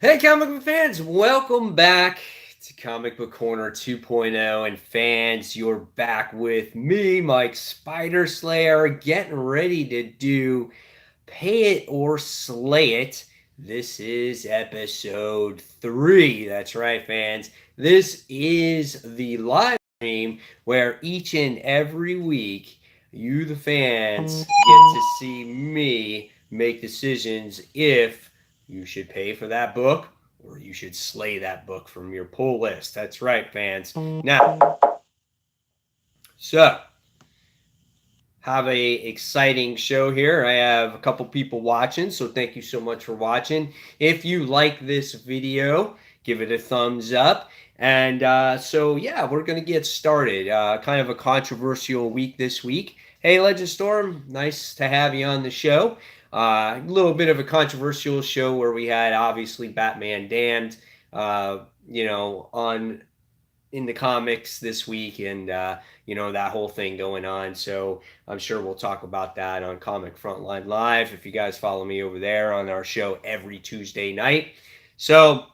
Hey, comic book fans, welcome back to Comic Book Corner 2.0. And fans, you're back with me, Mike Spider Slayer, getting ready to do Pay It or Slay It. This is episode 3. That's right, fans. This is the live stream where each and every week you, the fans, get to see me make decisions if you should pay for that book or you should slay that book from your pull list. That's right, fans. Now, so have a exciting show here. I have a couple people watching, so thank you so much for watching. If you like this video, give it a thumbs up. And so yeah, we're gonna get started. Kind of a controversial week this week. Hey, Legend Storm, nice to have you on the show. A little bit of a controversial show where we had obviously Batman Damned, on in the comics this week, and that whole thing going on. So I'm sure we'll talk about that on Comic Frontline Live if you guys follow me over there on our show every Tuesday night. So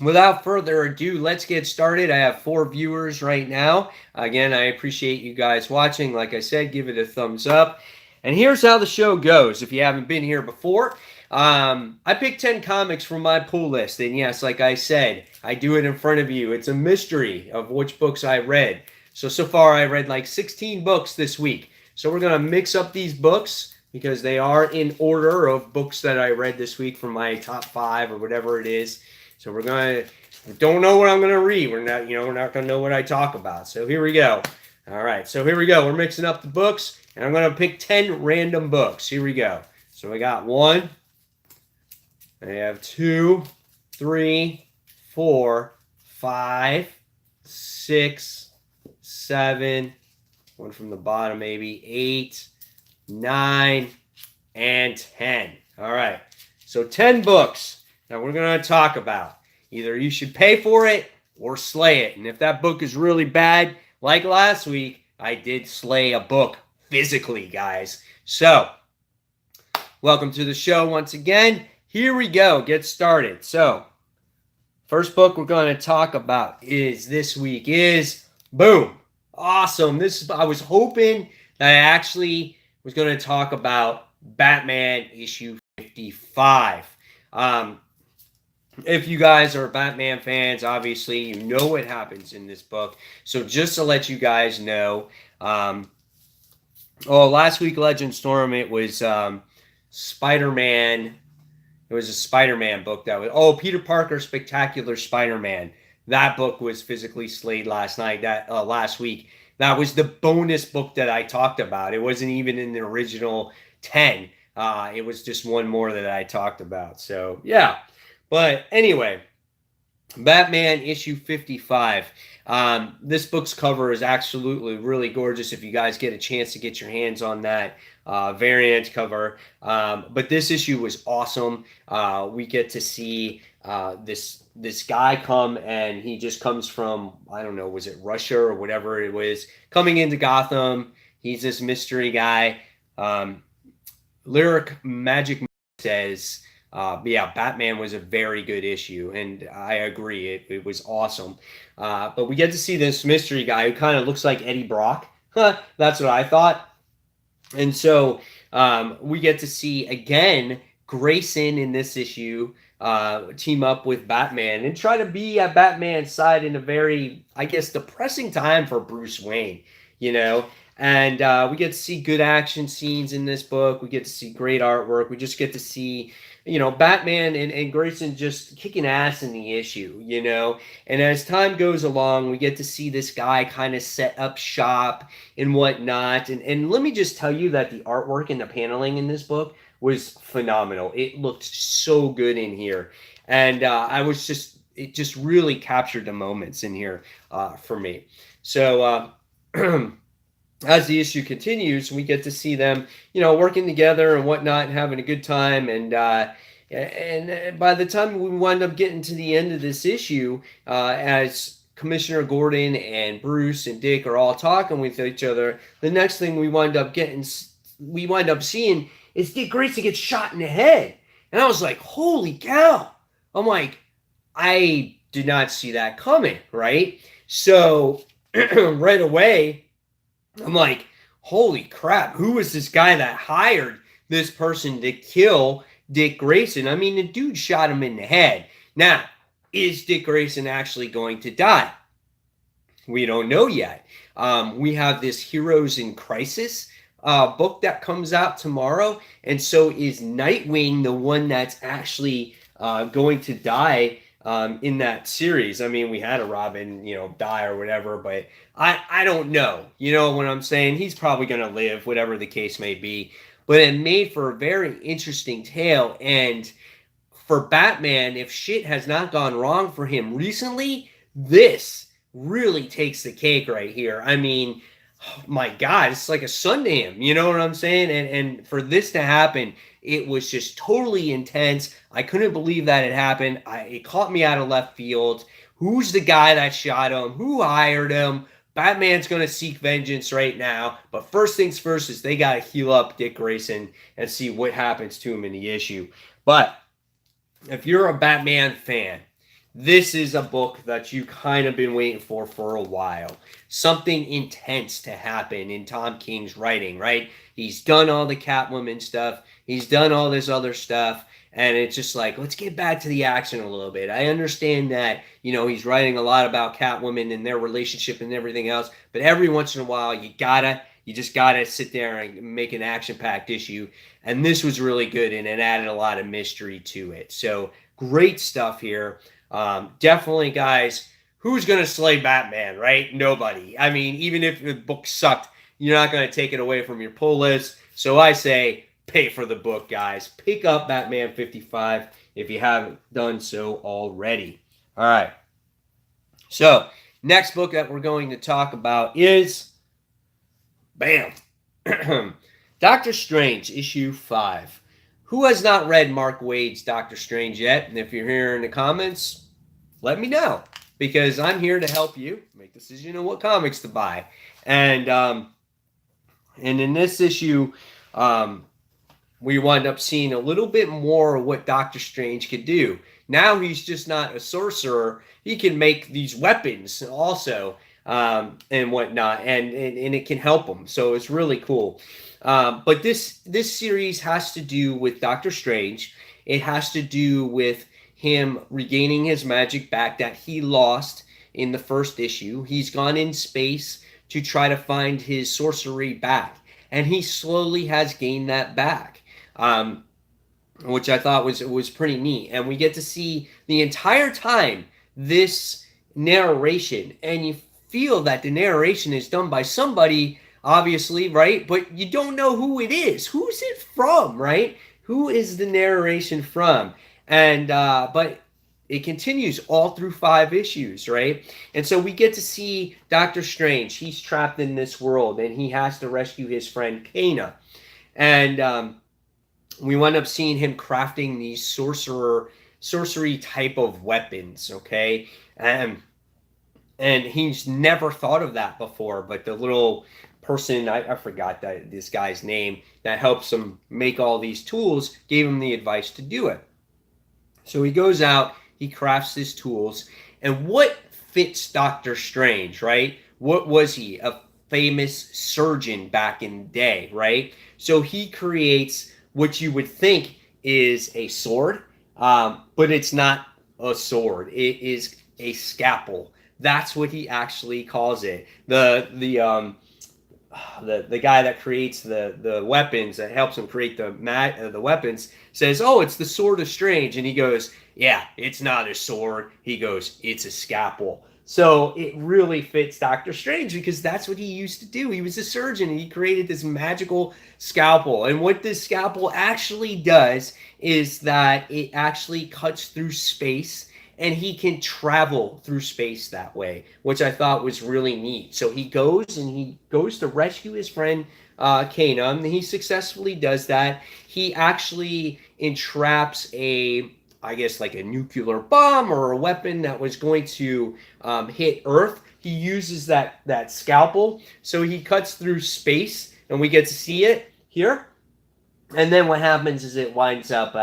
without further ado, let's get started. I have 4 viewers right now. Again, I appreciate you guys watching. Like I said, give it a thumbs up. And here's how the show goes if you haven't been here before. I picked 10 comics from my pull list, and yes, like I said, I do it in front of you. It's a mystery of which books I read. So far I read like 16 books this week. So we're going to mix up these books because they are in order of books that I read this week from my top 5 or whatever it is. So we don't know what I'm going to read. We're not going to know what I talk about. So here we go. All right, so here we go. We're mixing up the books, and I'm going to pick 10 random books. Here we go. So we got 1. I have 2, 3, 4, 5, 6, 7, one from the bottom maybe, 8, 9, and 10. All right, so 10 books that we're going to talk about. Either you should pay for it or slay it. And if that book is really bad, like last week, I did slay a book physically, guys. So, welcome to the show once again. Here we go. Get started. So, first book we're going to talk about this week is boom. Awesome. I was hoping that I actually was going to talk about Batman issue 55. If you guys are Batman fans, obviously you know what happens in this book. So just to let you guys know, last week Legend Storm, it was Spider-Man. It was a Spider-Man book Peter Parker Spectacular Spider-Man. That book was physically slayed last week. That was the bonus book that I talked about. It wasn't even in the original 10. It was just one more that I talked about. So yeah. But anyway, Batman issue 55. This book's cover is absolutely really gorgeous if you guys get a chance to get your hands on that variant cover. But this issue was awesome. We get to see this guy come, and he just comes from, I don't know, was it Russia or whatever it was, coming into Gotham. He's this mystery guy. Lyric Magic says, Batman was a very good issue, and I agree. It was awesome. But we get to see this mystery guy who kind of looks like Eddie Brock. That's what I thought. And so we get to see, again, Grayson in this issue team up with Batman and try to be at Batman's side in a very, I guess, depressing time for Bruce Wayne, And we get to see good action scenes in this book. We get to see great artwork. We just get to see Batman and Grayson just kicking ass in the issue, And as time goes along, we get to see this guy kind of set up shop and whatnot. And let me just tell you that the artwork and the paneling in this book was phenomenal. It looked so good in here. And it just really captured the moments in here for me. So, as the issue continues, we get to see them, working together and whatnot, and having a good time. And by the time we wind up getting to the end of this issue, as Commissioner Gordon and Bruce and Dick are all talking with each other, the next thing we wind up seeing is Dick Grayson gets shot in the head. And I was like, holy cow, I'm like, I did not see that coming, right? So right away, I'm like, holy crap, who was this guy that hired this person to kill Dick Grayson? I mean, the dude shot him in the head. Now, is Dick Grayson actually going to die? We don't know yet. We have this Heroes in Crisis book that comes out tomorrow, and so is Nightwing the one that's actually going to die in that series? I mean, we had a Robin, die or whatever, but I don't know. You know what I'm saying? He's probably going to live, whatever the case may be. But it made for a very interesting tale, and for Batman, if shit has not gone wrong for him recently, this really takes the cake right here. I mean, oh my God, it's like a sun to him. You know what I'm saying? And for this to happen, it was just totally intense. I couldn't believe that it happened. It caught me out of left field. Who's the guy that shot him? Who hired him? Batman's going to seek vengeance right now. But first things first is they got to heal up Dick Grayson and see what happens to him in the issue. But if you're a Batman fan, this is a book that you kind of been waiting for a while. Something intense to happen in Tom King's writing, right? He's done all the Catwoman stuff. He's done all this other stuff. And it's just like, let's get back to the action a little bit. I understand that, he's writing a lot about Catwoman and their relationship and everything else. But every once in a while, you just gotta sit there and make an action-packed issue. And this was really good, and it added a lot of mystery to it. So great stuff here. Definitely, guys, who's going to slay Batman, right? Nobody. I mean, even if the book sucked, you're not going to take it away from your pull list. So I say pay for the book, guys. Pick up Batman 55 if you haven't done so already. All right. So next book that we're going to talk about is, bam, Doctor Strange, issue 5. Who has not read Mark Waid's Doctor Strange yet? And if you're here in the comments, let me know, because I'm here to help you make a decision on what comics to buy. And in this issue, we wind up seeing a little bit more of what Doctor Strange could do. Now he's just not a sorcerer. He can make these weapons also and whatnot, and it can help him. So it's really cool. But this series has to do with Doctor Strange. It has to do with him regaining his magic back that he lost in the first issue. He's gone in space to try to find his sorcery back, and he slowly has gained that back, which I thought was pretty neat. And we get to see the entire time this narration, and you feel that the narration is done by somebody, obviously, right? But you don't know who it is. Who's it from, right? Who is the narration from? And but it continues all through 5 issues, right? And so we get to see Doctor Strange. He's trapped in this world, and he has to rescue his friend Kana. And we wind up seeing him crafting these sorcery type of weapons, okay? And he's never thought of that before, but the little person, I forgot this guy's name, that helps him make all these tools, gave him the advice to do it. So he goes out, he crafts his tools, and what fits Doctor Strange, right? What was he? A famous surgeon back in the day, right? So he creates what you would think is a sword, but it's not a sword. It is a scalpel. That's what he actually calls it. The guy that creates the weapons, that helps him create the weapons, says, "Oh, it's the Sword of Strange," and he goes, "Yeah, it's not a sword." He goes, "It's a scalpel." So it really fits Doctor Strange, because that's what he used to do. He was a surgeon, and he created this magical scalpel. And what this scalpel actually does is that it actually cuts through space, and he can travel through space that way, which I thought was really neat. So he goes to rescue his friend Kana, and he successfully does that. He actually entraps I guess like a nuclear bomb or a weapon that was going to hit Earth. He uses that scalpel, so he cuts through space, and we get to see it here. And then what happens is it winds up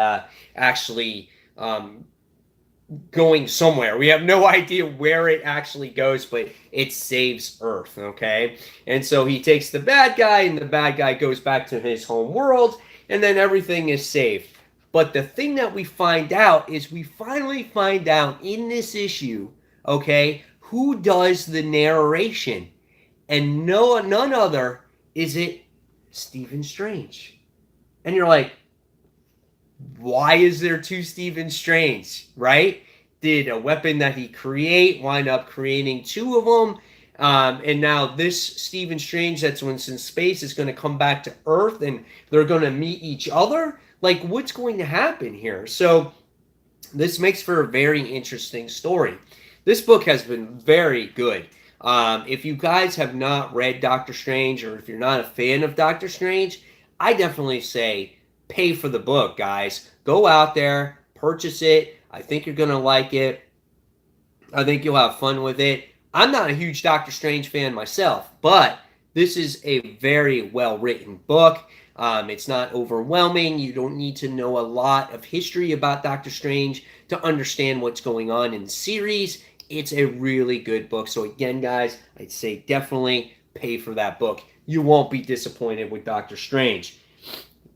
actually going somewhere. We have no idea where it actually goes, but it saves Earth, okay? And so he takes the bad guy, and the bad guy goes back to his home world, and then everything is saved. But the thing that we find out is we finally find out in this issue, okay, who does the narration. And none other is it Stephen Strange. And you're like, why is there two Stephen Strange, right? Did a weapon that he create wind up creating two of them? And now this Stephen Strange that's in space is going to come back to Earth and they're going to meet each other? Like, what's going to happen here? So this makes for a very interesting story. This book has been very good. If you guys have not read Doctor Strange, or if you're not a fan of Doctor Strange, I definitely say pay for the book, guys. Go out there, purchase it. I think you're going to like it. I think you'll have fun with it. I'm not a huge Doctor Strange fan myself, but this is a very well-written book. It's not overwhelming. You don't need to know a lot of history about Doctor Strange to understand what's going on in the series. It's a really good book. So again, guys, I'd say definitely pay for that book. You won't be disappointed with Doctor Strange.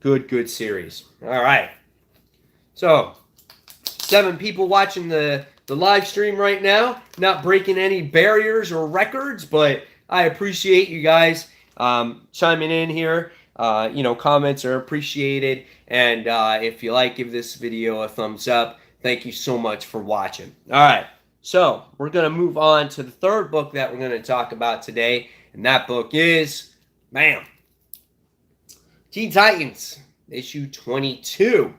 Good series. All right. So 7 people watching the live stream right now. Not breaking any barriers or records, but I appreciate you guys chiming in here. Comments are appreciated. And if you like, give this video a thumbs up. Thank you so much for watching. All right. So we're going to move on to the third book that we're going to talk about today. And that book is, Teen Titans, issue 22.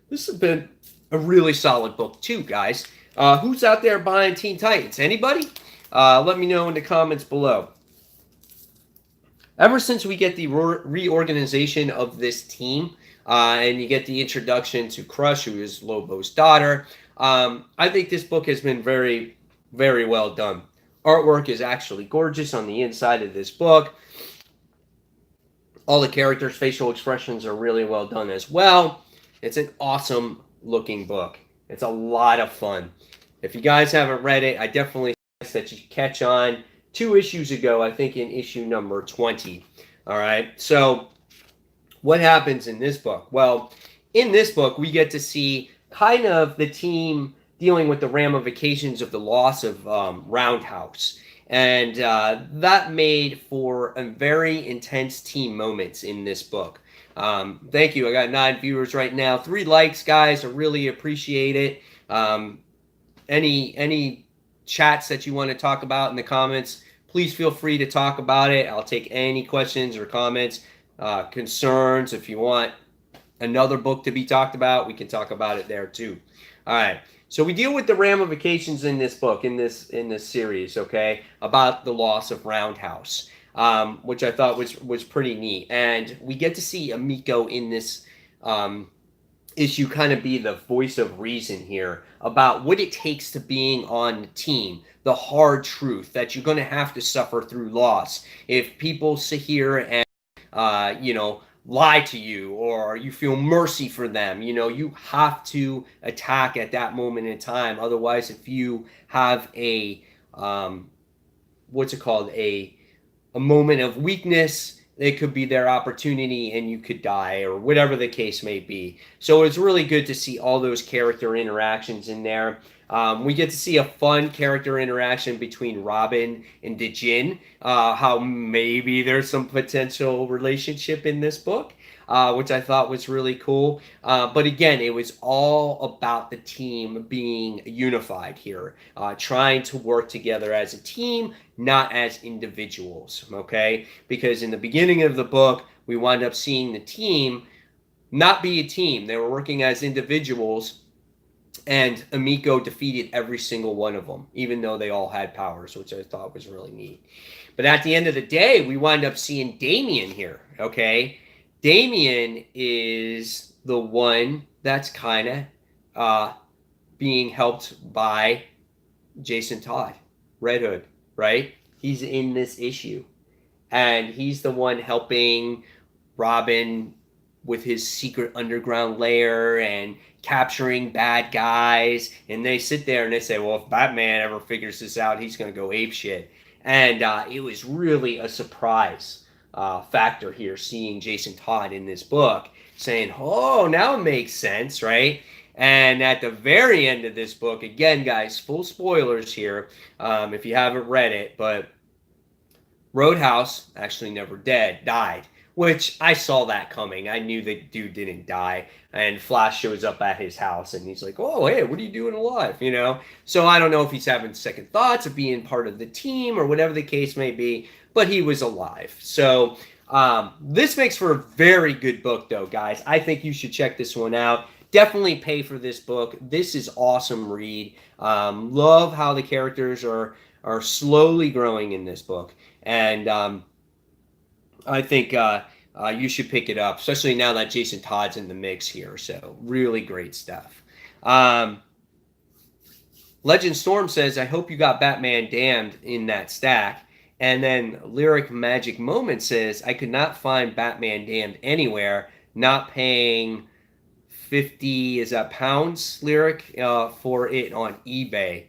This has been a really solid book too, guys. Who's out there buying Teen Titans? Anybody? Let me know in the comments below. Ever since we get the reorganization of this team, and you get the introduction to Crush, who is Lobo's daughter, I think this book has been very, very well done. Artwork is actually gorgeous on the inside of this book. All the characters' facial expressions are really well done as well. It's an awesome looking book. It's a lot of fun. If you guys haven't read it, I definitely suggest that you catch on 2 issues ago, I think in issue number 20. All right, so what happens in this book? Well, in this book, we get to see kind of the team dealing with the ramifications of the loss of Roundhouse. And that made for a very intense team moments in this book. Thank you. I got 9 viewers right now. 3 likes, guys. I really appreciate it. Any chats that you want to talk about in the comments, please feel free to talk about it. I'll take any questions or comments, concerns. If you want another book to be talked about, we can talk about it there too. All right. So we deal with the ramifications in this book, in this series, okay, about the loss of Roundhouse, which I thought was pretty neat. And we get to see Emiko in this issue kind of be the voice of reason here about what it takes to being on the team, the hard truth that you're going to have to suffer through loss. If people sit here and, lie to you, or you feel mercy for them, you have to attack at that moment in time. Otherwise, if you have a moment of weakness, it could be their opportunity and you could die, or whatever the case may be. So it's really good to see all those character interactions in there. We get to see a fun character interaction between Robin and Djinn, how maybe there's some potential relationship in this book, which I thought was really cool. But again, it was all about the team being unified here, trying to work together as a team, not as individuals, okay? Because in the beginning of the book, we wind up seeing the team not be a team. They were working as individuals, and Emiko defeated every single one of them, even though they all had powers, which I thought was really neat. But at the end of the day, we wind up seeing Damian here, okay? Damian is the one that's kind of being helped by Jason Todd, Red Hood, right? He's in this issue. And he's the one helping Robin with his secret underground lair and capturing bad guys. And they sit there and they say, well, if Batman ever figures this out, he's going to go apeshit. And it was really a surprise factor here, seeing Jason Todd in this book, saying, oh, now it makes sense, right? And at the very end of this book, again, guys, full spoilers here if you haven't read it, but Roadhouse actually never died, which I saw that coming. I knew the dude didn't die. And Flash shows up at his house and he's like, oh, hey, what are you doing alive? You know? So I don't know if he's having second thoughts of being part of the team or whatever the case may be, but he was alive. So this makes for a very good book, though, guys. I think you should check this one out. Definitely pay for this book. This is awesome read. Love how the characters are slowly growing in this book. And I think you should pick it up, especially now that Jason Todd's in the mix here. So really great stuff. Legend Storm says, I hope you got Batman Damned in that stack. And then Lyric Magic Moment says, I could not find Batman Damned anywhere, not paying 50, is that pounds, Lyric, for it on eBay.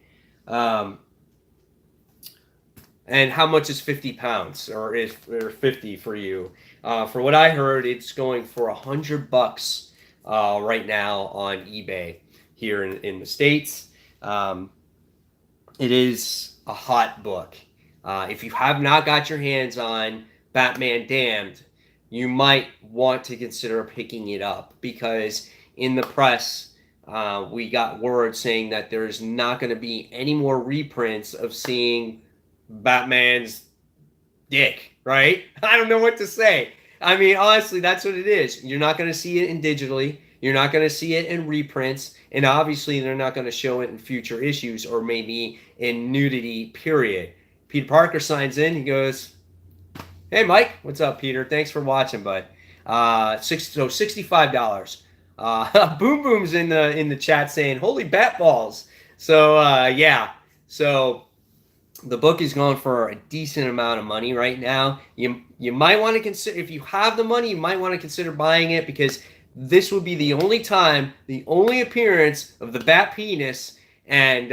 And how much is 50 pounds or 50 for you? For what I heard, it's going for $100 right now on eBay here in the States. It is a hot book. If you have not got your hands on Batman Damned, you might want to consider picking it up, because in the press, we got word saying that there's not going to be any more reprints of seeing Batman's dick, right? I don't know what to say. I mean, honestly, that's what it is. You're not going to see it in digitally. You're not going to see it in reprints. And obviously, they're not going to show it in future issues or maybe in nudity, period. Peter Parker signs in. He goes, hey, Mike. What's up, Peter? Thanks for watching, bud. $65. Boom Boom's in the chat saying, holy bat balls. So, yeah. So the book is going for a decent amount of money right now. You might want to consider, if you have the money, you might want to consider buying it, because this would be the only time, the only appearance of the bat penis. And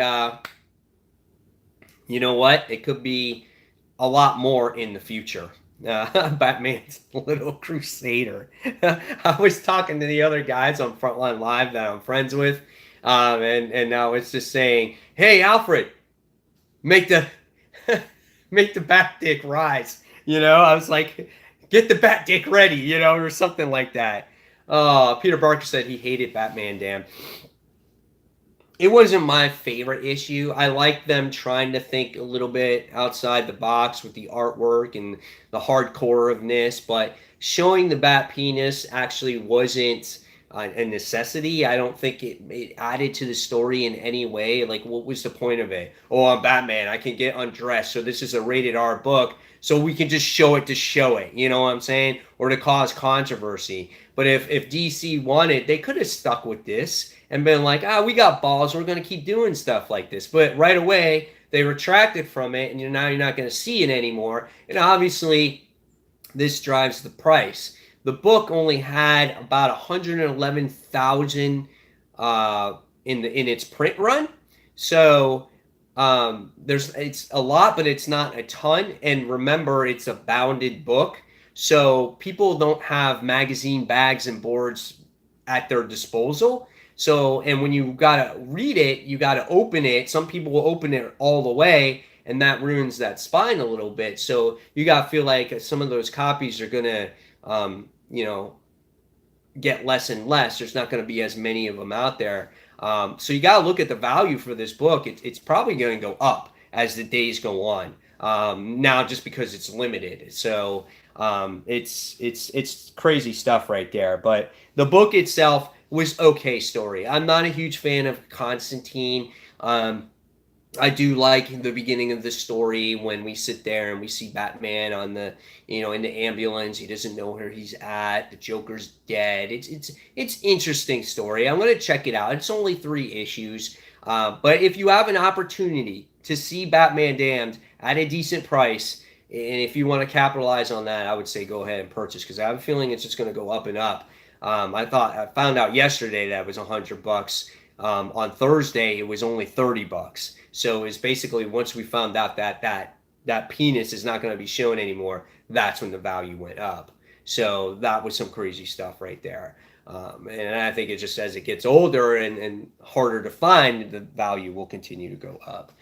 you know what? It could be a lot more in the future. Batman's little crusader. I was talking to the other guys on Frontline Live that I'm friends with, and I was just saying, hey, Alfred, make the bat dick rise. You know, I was like, get the bat dick ready, you know, or something like that. Peter Parker said he hated Batman Damned. It wasn't my favorite issue. I like them trying to think a little bit outside the box with the artwork and the hardcore-ofness, but showing the bat penis actually wasn't a necessity. I don't think it added to the story in any way. Like, what was the point of it? Oh, I'm Batman. I can get undressed, so this is a rated R book, so we can just show it to show it. You know what I'm saying? Or to cause controversy. But if DC wanted, they could have stuck with this and been like, we got balls, we're going to keep doing stuff like this. But right away, they retracted from it, and now you're not going to see it anymore. And obviously, this drives the price. The book only had about 111,000 in its print run. So it's a lot, but it's not a ton. And remember, it's a bounded book. So people don't have magazine bags and boards at their disposal. So, and when you gotta read it, you gotta open it. Some people will open it all the way, and that ruins that spine a little bit. So you gotta feel like some of those copies are gonna, get less and less. There's not gonna be as many of them out there. So you gotta look at the value for this book. It's probably gonna go up as the days go on. Now, just because it's limited. So it's crazy stuff right there. But the book itself was okay story. I'm not a huge fan of Constantine. I do like the beginning of the story when we sit there and we see Batman on the, in the ambulance. He doesn't know where he's at. The Joker's dead. It's interesting story. I'm gonna check it out. It's only 3 issues, but if you have an opportunity to see Batman Damned at a decent price, and if you want to capitalize on that, I would say go ahead and purchase, because I have a feeling it's just going to go up and up. I found out yesterday that it was $100. On Thursday, it was only $30. So it's basically once we found out that penis is not going to be shown anymore, that's when the value went up. So that was some crazy stuff right there. And I think it just as it gets older and harder to find, the value will continue to go up.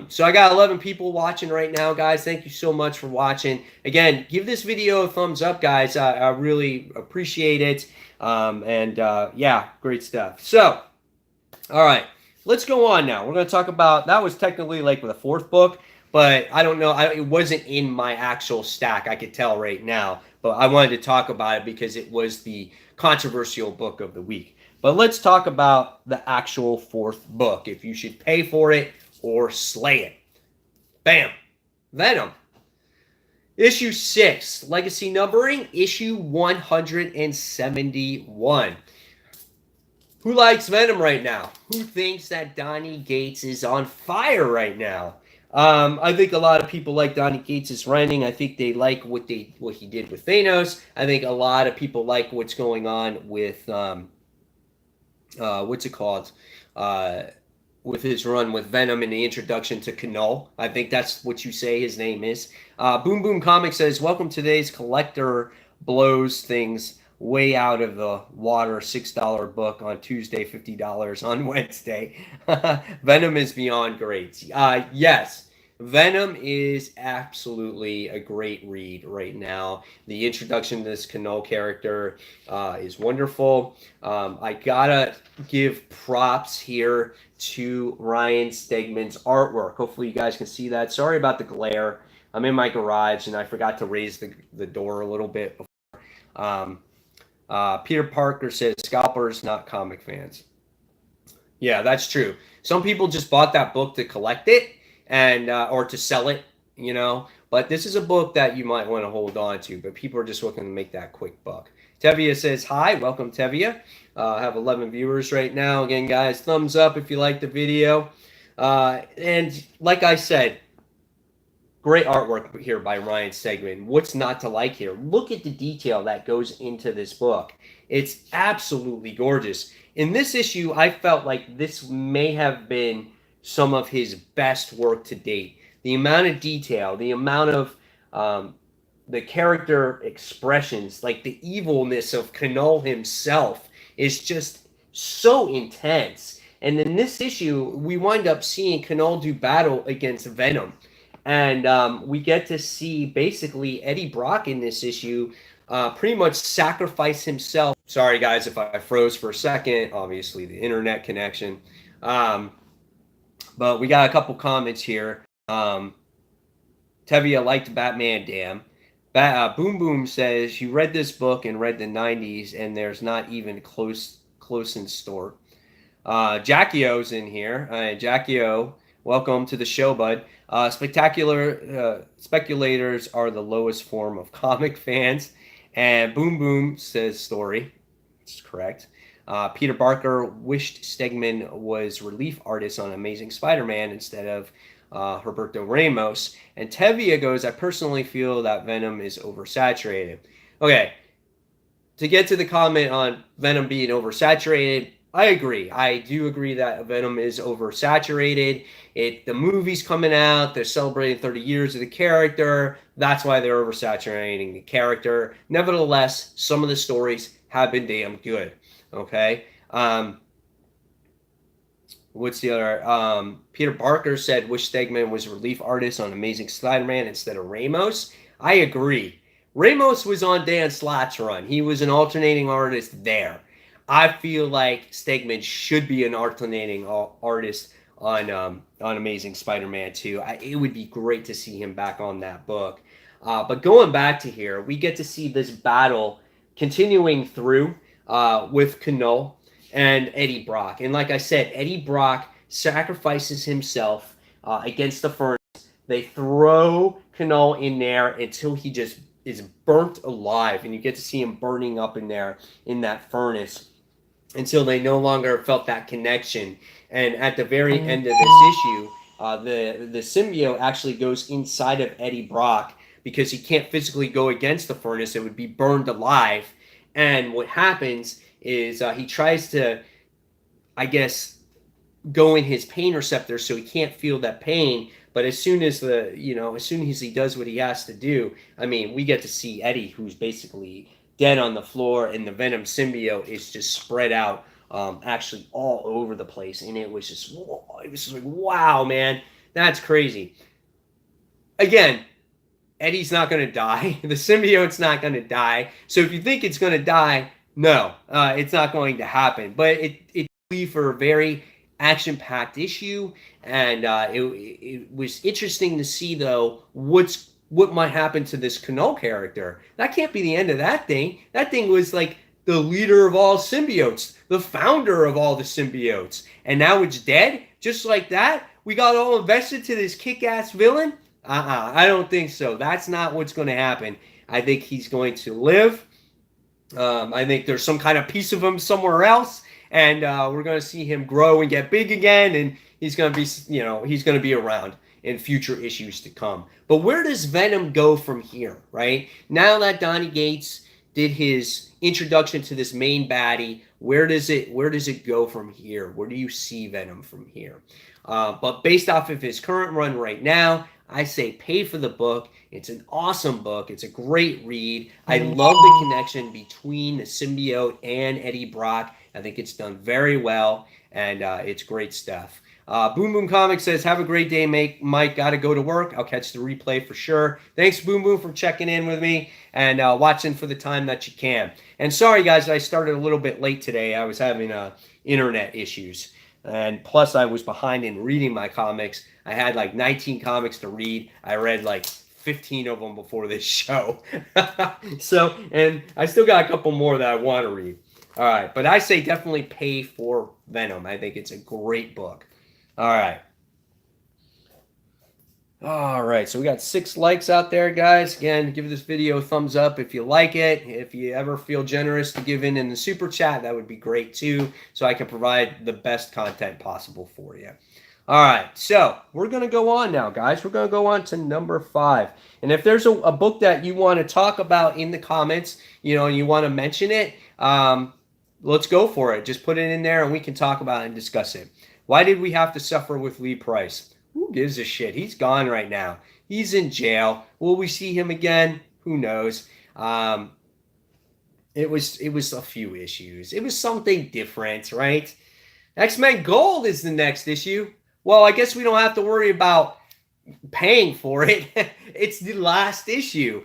So I got 11 people watching right now, guys. Thank you so much for watching. Again, give this video a thumbs up, guys. I really appreciate it. Yeah, great stuff. So, all right, let's go on now. We're going to talk about, that was technically like the fourth book, but I don't know. It wasn't in my actual stack. I could tell right now, but I wanted to talk about it because it was the controversial book of the week. But let's talk about the actual fourth book, if you should pay for it or slay it. Bam. Venom. Issue 6, Legacy Numbering, issue 171. Who likes Venom right now? Who thinks that Donny Cates is on fire right now? I think a lot of people like Donny Cates' writing. I think they like what he did with Thanos. I think a lot of people like what's going on with what's it called? With his run with Venom and the introduction to Knoll. I think that's what you say his name is. Boom Boom Comics says, welcome to today's collector blows things way out of the water. $6 book on Tuesday, $50 on Wednesday. Venom is beyond great. Yes, Venom is absolutely a great read right now. The introduction to this Knoll character is wonderful. I gotta give props here to Ryan Stegman's artwork. Hopefully you guys can see that. Sorry about the glare. I'm in my garage and I forgot to raise the door a little bit before. Peter Parker says, scalpers, not comic fans. Yeah, that's true. Some people just bought that book to collect it and or to sell it, you know. But this is a book that you might want to hold on to. But people are just looking to make that quick buck. Tevia says, hi. Welcome, Tevia. I have 11 viewers right now. Again, guys, thumbs up if you like the video. And like I said, great artwork here by Ryan Stegman. What's not to like here? Look at the detail that goes into this book. It's absolutely gorgeous. In this issue, I felt like this may have been some of his best work to date. The amount of detail, the amount of the character expressions, like the evilness of Knoll himself is just so intense. And in this issue, we wind up seeing Knoll do battle against Venom. And we get to see basically Eddie Brock in this issue pretty much sacrifice himself. Sorry, guys, if I froze for a second. Obviously, the internet connection. But we got a couple comments here. Tevia liked Batman, damn. Boom Boom says, you read this book and read the 90s, and there's not even close in store. Jackie-O's in here. Jackie-O, welcome to the show, bud. Spectacular speculators are the lowest form of comic fans. And Boom Boom says story. It's correct. Peter Barker wished Stegman was relief artist on Amazing Spider-Man instead of Roberto Ramos. And Tevia goes, I personally feel that Venom is oversaturated. Okay, to get to the comment on Venom being oversaturated, I agree. I do agree that Venom is oversaturated. The movie's coming out. They're celebrating 30 years of the character. That's why they're oversaturating the character. Nevertheless, some of the stories have been damn good. Okay. What's the other? Peter Barker said, wish Stegman was relief artist on Amazing Spider-Man instead of Ramos. I agree. Ramos was on Dan Slott's run. He was an alternating artist there. I feel like Stegman should be an alternating artist on Amazing Spider-Man 2. It would be great to see him back on that book. But going back to here, we get to see this battle continuing through with Knoll and Eddie Brock. And like I said, Eddie Brock sacrifices himself against the furnace. They throw Knoll in there until he just is burnt alive. And you get to see him burning up in there in that furnace until they no longer felt that connection. And at the very end of this issue, the symbiote actually goes inside of Eddie Brock because he can't physically go against the furnace. It would be burned alive. And what happens is he tries to, I guess, go in his pain receptor so he can't feel that pain. But as soon as as soon as he does what he has to do, I mean, we get to see Eddie, who's basically dead on the floor, and the Venom symbiote is just spread out, actually all over the place. And it was just like, wow, man, that's crazy. Again, Eddie's not going to die. The symbiote's not going to die. So if you think it's going to die, no, it's not going to happen. But it for a very action-packed issue, and it was interesting to see though what might happen to this Knoll character. That can't be the end of that thing. That thing was like the leader of all symbiotes, the founder of all the symbiotes, and now it's dead just like that. We got all invested to this kick-ass villain. I don't think so. That's not what's going to happen. I think he's going to live. I think there's some kind of piece of him somewhere else, and we're going to see him grow and get big again, and he's going to be, he's going to be around in future issues to come. But where does Venom go from here, right? Now that Donny Cates did his introduction to this main baddie, where does it go from here? Where do you see Venom from here? But based off of his current run right now, I say pay for the book. It's an awesome book. It's a great read. I love the connection between the symbiote and Eddie Brock. I think it's done very well, and it's great stuff. Boom Boom Comics says, have a great day, Mike. Got to go to work. I'll catch the replay for sure. Thanks, Boom Boom, for checking in with me and watching for the time that you can. And sorry, guys, I started a little bit late today. I was having internet issues. And plus, I was behind in reading my comics. I had like 19 comics to read. I read like 15 of them before this show. So, and I still got a couple more that I want to read. All right, but I say definitely pay for Venom. I think it's a great book. All right. All right, so we got 6 likes out there, guys. Again, give this video a thumbs up if you like it. If you ever feel generous to give in the super chat, that would be great too, so I can provide the best content possible for you. All right, so we're going to go on now, guys. We're going to go on to number 5. And if there's a book that you want to talk about in the comments, and you want to mention it, let's go for it. Just put it in there and we can talk about it and discuss it. Why did we have to suffer with Lee Price? Who gives a shit? He's gone right now. He's in jail. Will we see him again? Who knows? It was a few issues. It was something different, right? X-Men Gold is the next issue. Well, I guess we don't have to worry about paying for it. It's the last issue.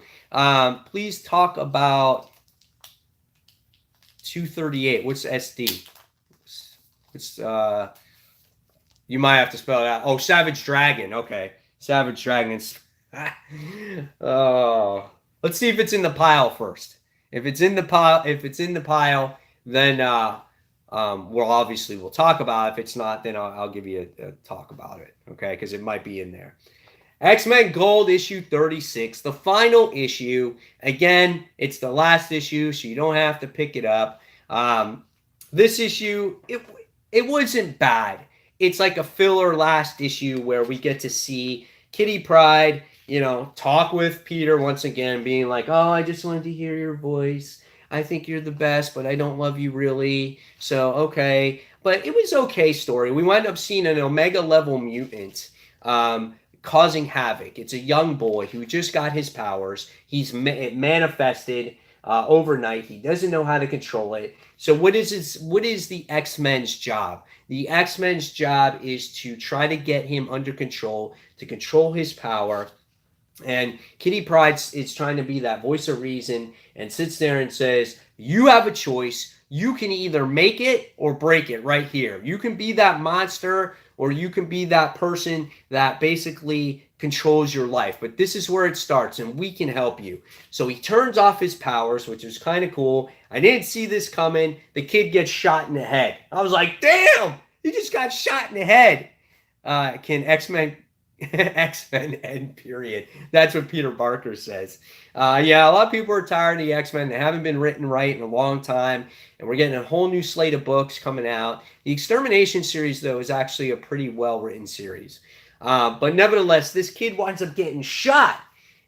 Please talk about 238. What's SD? It's you might have to spell it out. Oh, Savage Dragon. Okay. Savage Dragons. Oh. Let's see if it's in the pile first. If it's in the pile, then we'll talk about it. If it's not, then I'll give you a talk about it. Okay? Because it might be in there. X-Men Gold issue 36, the final issue. Again, it's the last issue, so you don't have to pick it up. This issue, it wasn't bad. It's like a filler last issue where we get to see Kitty Pryde, talk with Peter once again, being like, oh, I just wanted to hear your voice. I think you're the best, but I don't love you really. So, okay. But it was okay story. We wind up seeing an Omega level mutant causing havoc. It's a young boy who just got his powers. He's manifested overnight. He doesn't know how to control it. So what is the X-Men's job? The X-Men's job is to try to get him under control, to control his power. And Kitty Pryde is trying to be that voice of reason and sits there and says, you have a choice. You can either make it or break it right here. You can be that monster, or you can be that person that basically controls your life. But this is where it starts, and we can help you. So he turns off his powers, which is kind of cool. I didn't see this coming. The kid gets shot in the head. I was like, damn, he just got shot in the head. Can X-Men end, period. That's what Peter Barker says. Yeah, a lot of people are tired of the X-Men. They haven't been written right in a long time, and we're getting a whole new slate of books coming out. The Extermination series, though, is actually a pretty well-written series. But nevertheless, this kid winds up getting shot,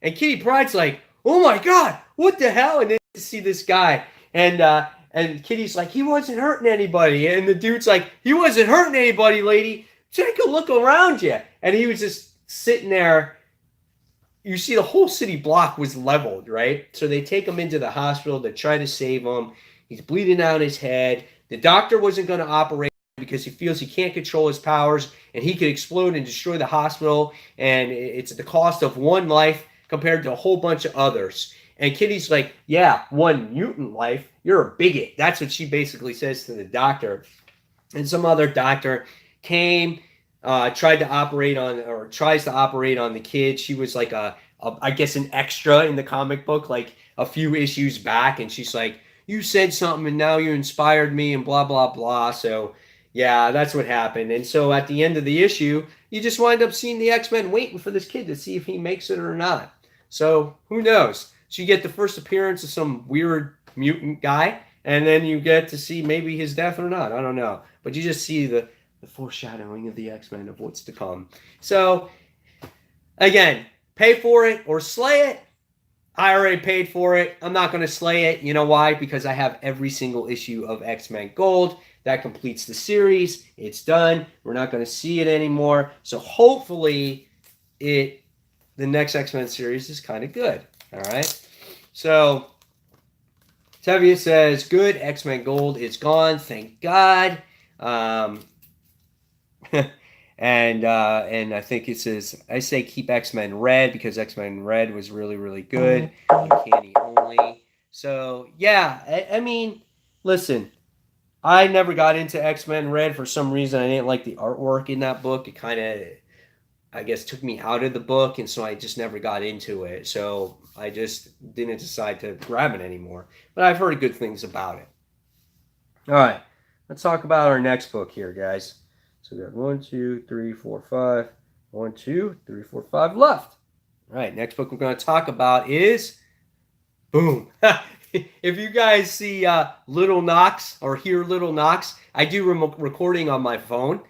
and Kitty Pryde's like, oh my God, what the hell? And then you see this guy, And Kitty's like, he wasn't hurting anybody. And the dude's like, he wasn't hurting anybody, lady. Take a look around you. And he was just sitting there. You see, the whole city block was leveled, right? So they take him into the hospital to try to save him. He's bleeding out his head. The doctor wasn't going to operate because he feels he can't control his powers and he could explode and destroy the hospital. And it's at the cost of one life compared to a whole bunch of others. And Kitty's like, yeah, one mutant life. You're a bigot. That's what she basically says to the doctor. And some other doctor came, tried to operate on, or tries to operate on the kid. She was like I guess an extra in the comic book, like a few issues back. And she's like, you said something and now you inspired me and blah, blah, blah. So yeah, that's what happened. And so at the end of the issue, you just wind up seeing the X-Men waiting for this kid to see if he makes it or not. So who knows? So you get the first appearance of some weird mutant guy, and then you get to see maybe his death or not. I don't know. But you just see the foreshadowing of the X-Men of what's to come. So again, pay for it or slay it. I already paid for it. I'm not going to slay it. You know why? Because I have every single issue of X-Men Gold. That completes the series. It's done. We're not going to see it anymore. So hopefully the next X-Men series is kind of good. All right. So Tevia says, good. X-Men Gold is gone. Thank God. And I think it says, I say keep X-Men Red because X-Men Red was really, really good. Uncanny only. So, yeah, I mean, listen, I never got into X-Men Red for some reason. I didn't like the artwork in that book. It kind of, I guess, took me out of the book, and so I just never got into it. So I just didn't decide to grab it anymore. But I've heard good things about it. All right, let's talk about our next book here, guys. So we got 1, 2, 3, 4, 5. 1, 2, 3, 4, 5 left. All right, next book we're going to talk about is, boom. If you guys see little knocks or hear little knocks, I do recording on my phone.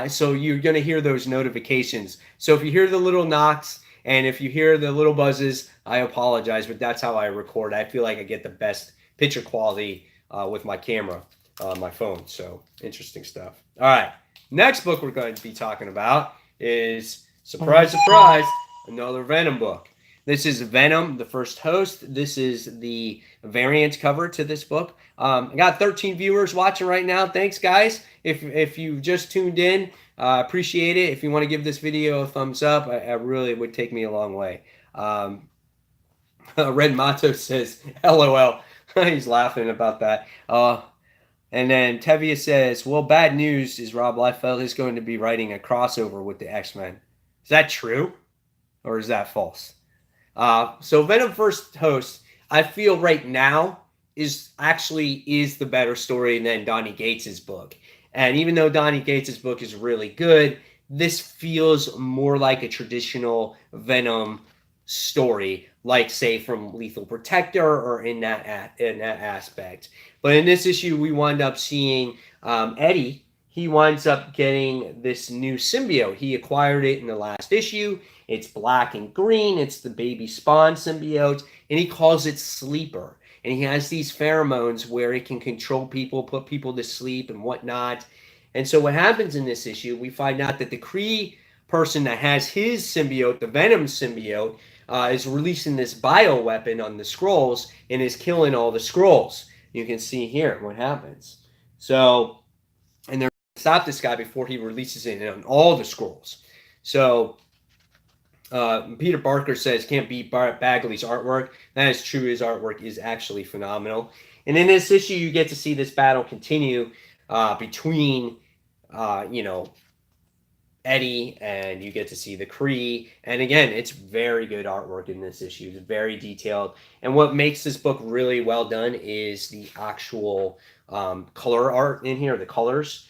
So you're going to hear those notifications. So if you hear the little knocks and if you hear the little buzzes, I apologize, but that's how I record. I feel like I get the best picture quality with my camera on my phone. So interesting stuff. All right. Next book we're going to be talking about is, surprise, surprise, another Venom book. This is Venom, the first host. This is the variant cover to this book. I got 13 viewers watching right now. Thanks, guys. If you just tuned in, appreciate it. If you want to give this video a thumbs up, I really would take me a long way. Red Mato says, LOL. He's laughing about that. And then Tevia says, well, bad news is Rob Liefeld is going to be writing a crossover with the X-Men. Is that true? Or is that false? So Venom First Host, I feel right now is the better story than Donny Gates's book. And even though Donny Gates's book is really good, this feels more like a traditional Venom story, like say from Lethal Protector or in that aspect. But in this issue, we wind up seeing Eddie. He winds up getting this new symbiote. He acquired it in the last issue. It's black and green. It's the baby spawn symbiote, and he calls it Sleeper. And he has these pheromones where it can control people, put people to sleep and whatnot. And so what happens in this issue, we find out that the Kree person that has his symbiote, the Venom symbiote, is releasing this bioweapon on the Skrulls and is killing all the Skrulls. You can see here what happens. So, and they're going to stop this guy before he releases it on all the Skrulls. So, Peter Barker says, can't beat Bagley's artwork. That is true. His artwork is actually phenomenal. And in this issue, you get to see this battle continue between, Eddie, and you get to see the Kree. And again, it's very good artwork in this issue. It's very detailed. And what makes this book really well done is the actual color art in here, the colors.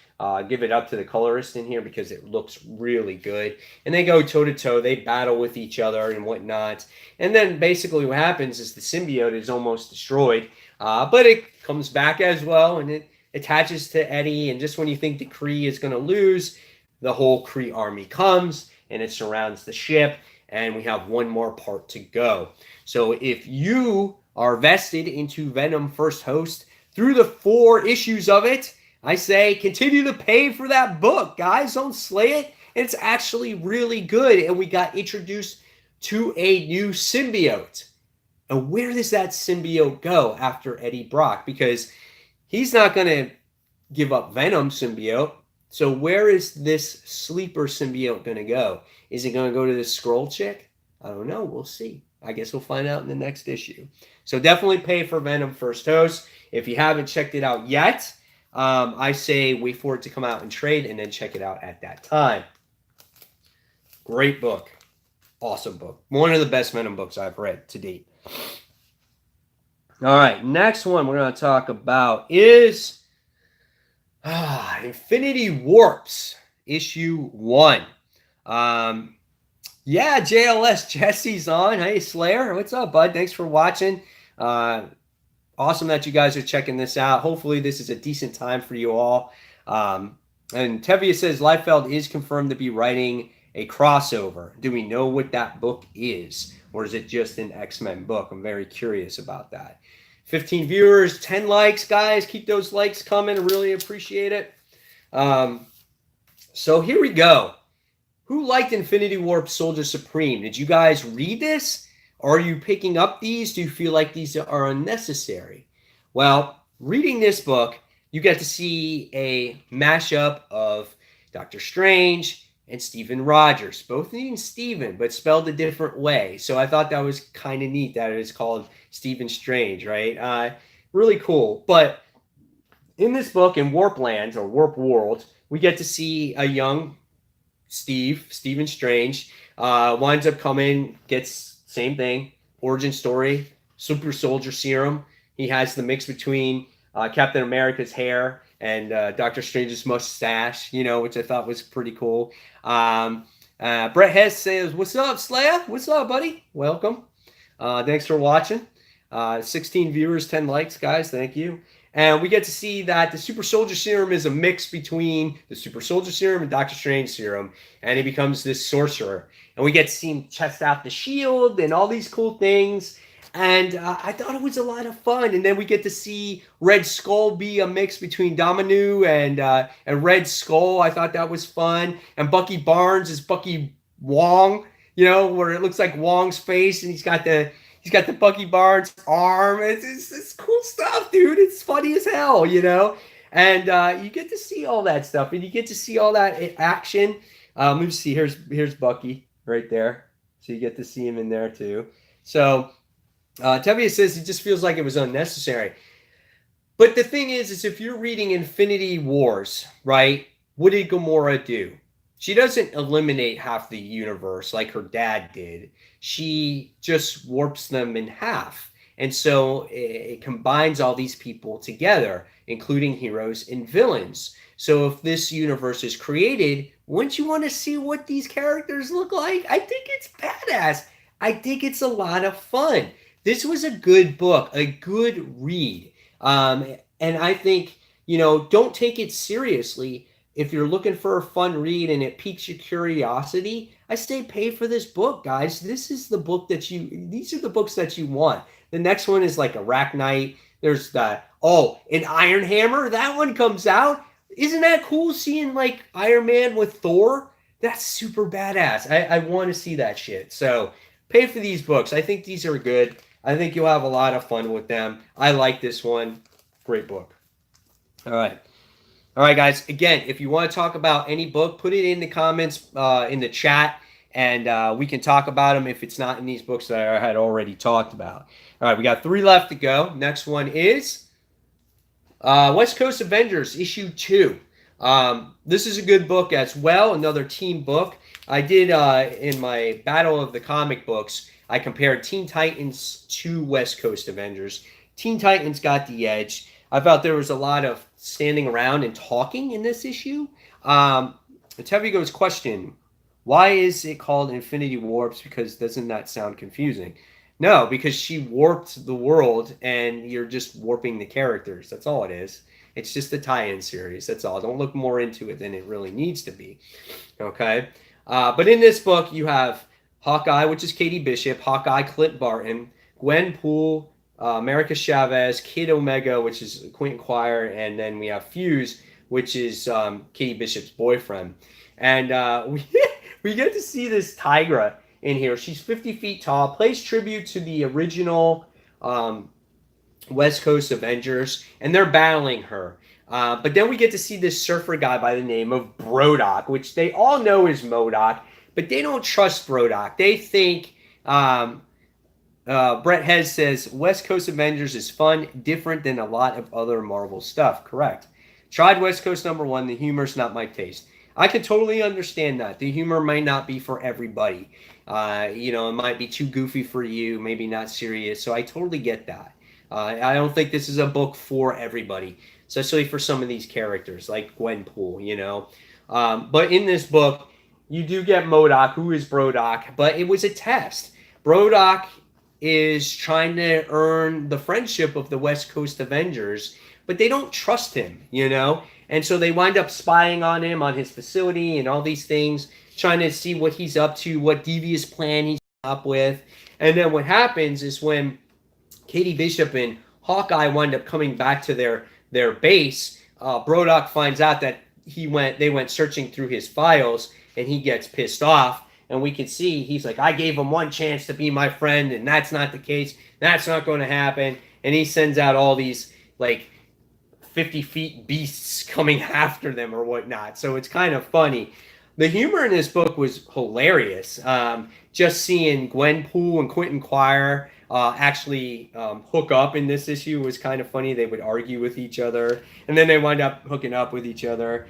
Give it up to the colorist in here because it looks really good. And they go toe-to-toe. They battle with each other and whatnot. And then basically what happens is the symbiote is almost destroyed. But it comes back as well, and it attaches to Eddie. And just when you think the Kree is going to lose, the whole Kree army comes, and it surrounds the ship. And we have one more part to go. So if you are vested into Venom First Host through the 4 issues of it, I say continue to pay for that book, guys. Don't slay it. It's actually really good. And we got introduced to a new symbiote. And where does that symbiote go after Eddie Brock? Because he's not going to give up Venom symbiote. So where is this sleeper symbiote going to go? Is it going to go to this Skrull chick? I don't know. We'll see. I guess we'll find out in the next issue. So definitely pay for Venom First Host. If you haven't checked it out yet, I say wait for it to come out in trade and then check it out at that time. Great book. Awesome book. One of the best Venom books I've read to date. All right, next one we're going to talk about is Infinity Warps, issue 1. Yeah, JLS, Jesse's on. Hey, Slayer. What's up, bud? Thanks for watching. Awesome that you guys are checking this out. Hopefully this is a decent time for you all. And Tevia says Liefeld is confirmed to be writing a crossover. Do we know what that book is? Or is it just an X-Men book? I'm very curious about that. 15 viewers, 10 likes, guys. Keep those likes coming. I really appreciate it. So here we go. Who liked Infinity Warp Soldier Supreme? Did you guys read this? Are you picking up these? Do you feel like these are unnecessary? Well, reading this book, you get to see a mashup of Doctor Strange and Stephen Rogers. Both named Stephen, but spelled a different way. So I thought that was kind of neat that it is called Stephen Strange, right? Really cool. But in this book, in Warp Land or Warp World, we get to see a young Stephen Strange, winds up coming, gets same thing, origin story, super soldier serum. He has the mix between Captain America's hair and Doctor Strange's mustache, which I thought was pretty cool. Brett Hess says, "What's up, Slayer? What's up, buddy? Welcome. Thanks for watching. 16 viewers, 10 likes, guys. Thank you." And we get to see that the Super Soldier Serum is a mix between the Super Soldier Serum and Doctor Strange Serum. And he becomes this sorcerer. And we get to see him test out the shield and all these cool things. And I thought it was a lot of fun. And then we get to see Red Skull be a mix between Domino and Red Skull. I thought that was fun. And Bucky Barnes is Bucky Wong, where it looks like Wong's face. And he's got the Bucky Barnes arm. It's cool stuff, dude. It's funny as hell, And you get to see all that stuff, and you get to see all that action. Let me see. Here's Bucky right there. So you get to see him in there too. So Tevia says he just feels like it was unnecessary. But the thing is if you're reading Infinity Wars, right? What did Gamora do? She doesn't eliminate half the universe like her dad did. She just warps them in half. And so it combines all these people together, including heroes and villains. So if this universe is created, wouldn't you want to see what these characters look like? I think it's badass. I think it's a lot of fun. This was a good book, a good read. And I think, don't take it seriously. If you're looking for a fun read and it piques your curiosity, I say pay for this book, guys. These are the books that you want. The next one is like Arachnite. There's an Iron Hammer. That one comes out. Isn't that cool seeing like Iron Man with Thor? That's super badass. I want to see that shit. So pay for these books. I think these are good. I think you'll have a lot of fun with them. I like this one. Great book. All right, guys. Again, if you want to talk about any book, put it in the comments in the chat, and we can talk about them if it's not in these books that I had already talked about. All right, we got 3 left to go. Next one is West Coast Avengers, issue 2. This is a good book as well, another team book. I did, in my Battle of the Comic Books, I compared Teen Titans to West Coast Avengers. Teen Titans got the edge. I felt there was a lot of standing around and talking in this issue. Tevigo's question, why is it called Infinity Warps? Because doesn't that sound confusing? No, because she warped the world and you're just warping the characters. That's all it is. It's just a tie-in series. That's all. Don't look more into it than it really needs to be. Okay? But in this book, you have Hawkeye, which is Katie Bishop, Hawkeye, Clint Barton, Gwen Poole, America Chavez, Kid Omega, which is Quentin Quire, and then we have Fuse, which is Katie Bishop's boyfriend. And we get to see this Tigra in here. She's 50 feet tall, plays tribute to the original West Coast Avengers, and they're battling her. But then we get to see this surfer guy by the name of Brodok, which they all know is MODOK, but they don't trust Brodok. They think Brett Hez says West Coast Avengers is fun, different than a lot of other Marvel stuff. Correct. Tried West Coast #1. The humor's not my taste. I can totally understand that. The humor might not be for everybody. It might be too goofy for you, maybe not serious. So I totally get that. I don't think this is a book for everybody, especially for some of these characters like Gwenpool, But in this book, you do get MODOK, who is Brodok, but it was a test. Brodok is trying to earn the friendship of the West Coast Avengers, but they don't trust him, And so they wind up spying on him, on his facility and all these things, trying to see what he's up to, what devious plan he's up with. And then what happens is when Katie Bishop and Hawkeye wind up coming back to their base, Brodok finds out that they went searching through his files, and he gets pissed off. And we can see he's like, I gave him one chance to be my friend, and that's not the case. That's not going to happen. And he sends out all these 50 feet beasts coming after them or whatnot. So it's kind of funny. The humor in this book was hilarious. Just seeing Gwenpool and Quentin Quire actually hook up in this issue was kind of funny. They would argue with each other, and then they wind up hooking up with each other.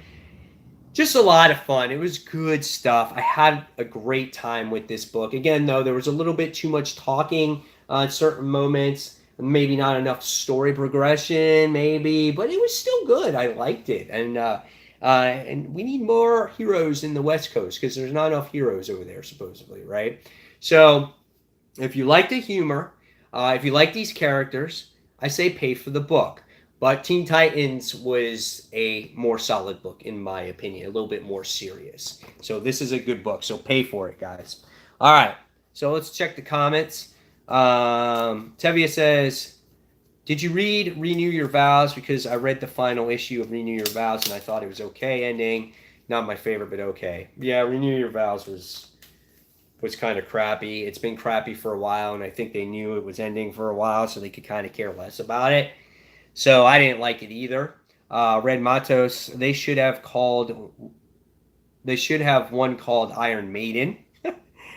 Just a lot of fun. It was good stuff. I had a great time with this book. Again, though, there was a little bit too much talking at certain moments. Maybe not enough story progression, maybe, but it was still good. I liked it. And we need more heroes in the West Coast because there's not enough heroes over there, supposedly, right? So if you like the humor, if you like these characters, I say pay for the book. But Teen Titans was a more solid book, in my opinion, a little bit more serious. So this is a good book, so pay for it, guys. All right, so let's check the comments. Tevia says, did you read Renew Your Vows? Because I read the final issue of Renew Your Vows, and I thought it was okay ending. Not my favorite, but okay. Yeah, Renew Your Vows was kind of crappy. It's been crappy for a while, and I think they knew it was ending for a while, so they could kind of care less about it. So I didn't like it either. Red Matos, they should have one called Iron Maiden.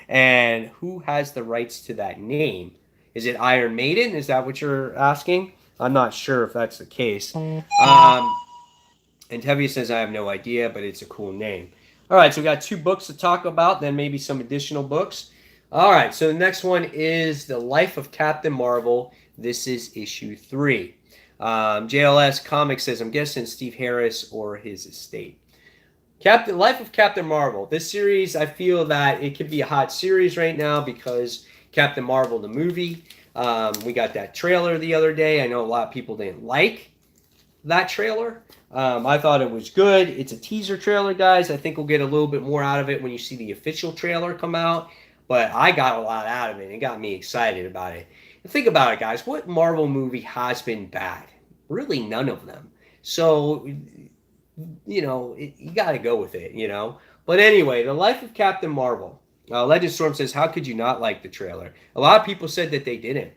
And who has the rights to that name? Is it Iron Maiden? Is that what you're asking? I'm not sure if that's the case. And Tevye says, I have no idea, but it's a cool name. All right, so we got 2 books to talk about, then maybe some additional books. All right, so the next one is The Life of Captain Marvel. This is issue 3. JLS Comics says, I'm guessing Steve Harris or his estate. Life of Captain Marvel. This series, I feel that it could be a hot series right now because Captain Marvel, the movie, we got that trailer the other day. I know a lot of people didn't like that trailer. I thought it was good. It's a teaser trailer, guys. I think we'll get a little bit more out of it when you see the official trailer come out. But I got a lot out of it. It got me excited about it. And think about it, guys. What Marvel movie has been bad? Really none of them. So, you got to go with it, But anyway, The Life of Captain Marvel. Legend Storm says, how could you not like the trailer? A lot of people said that they didn't.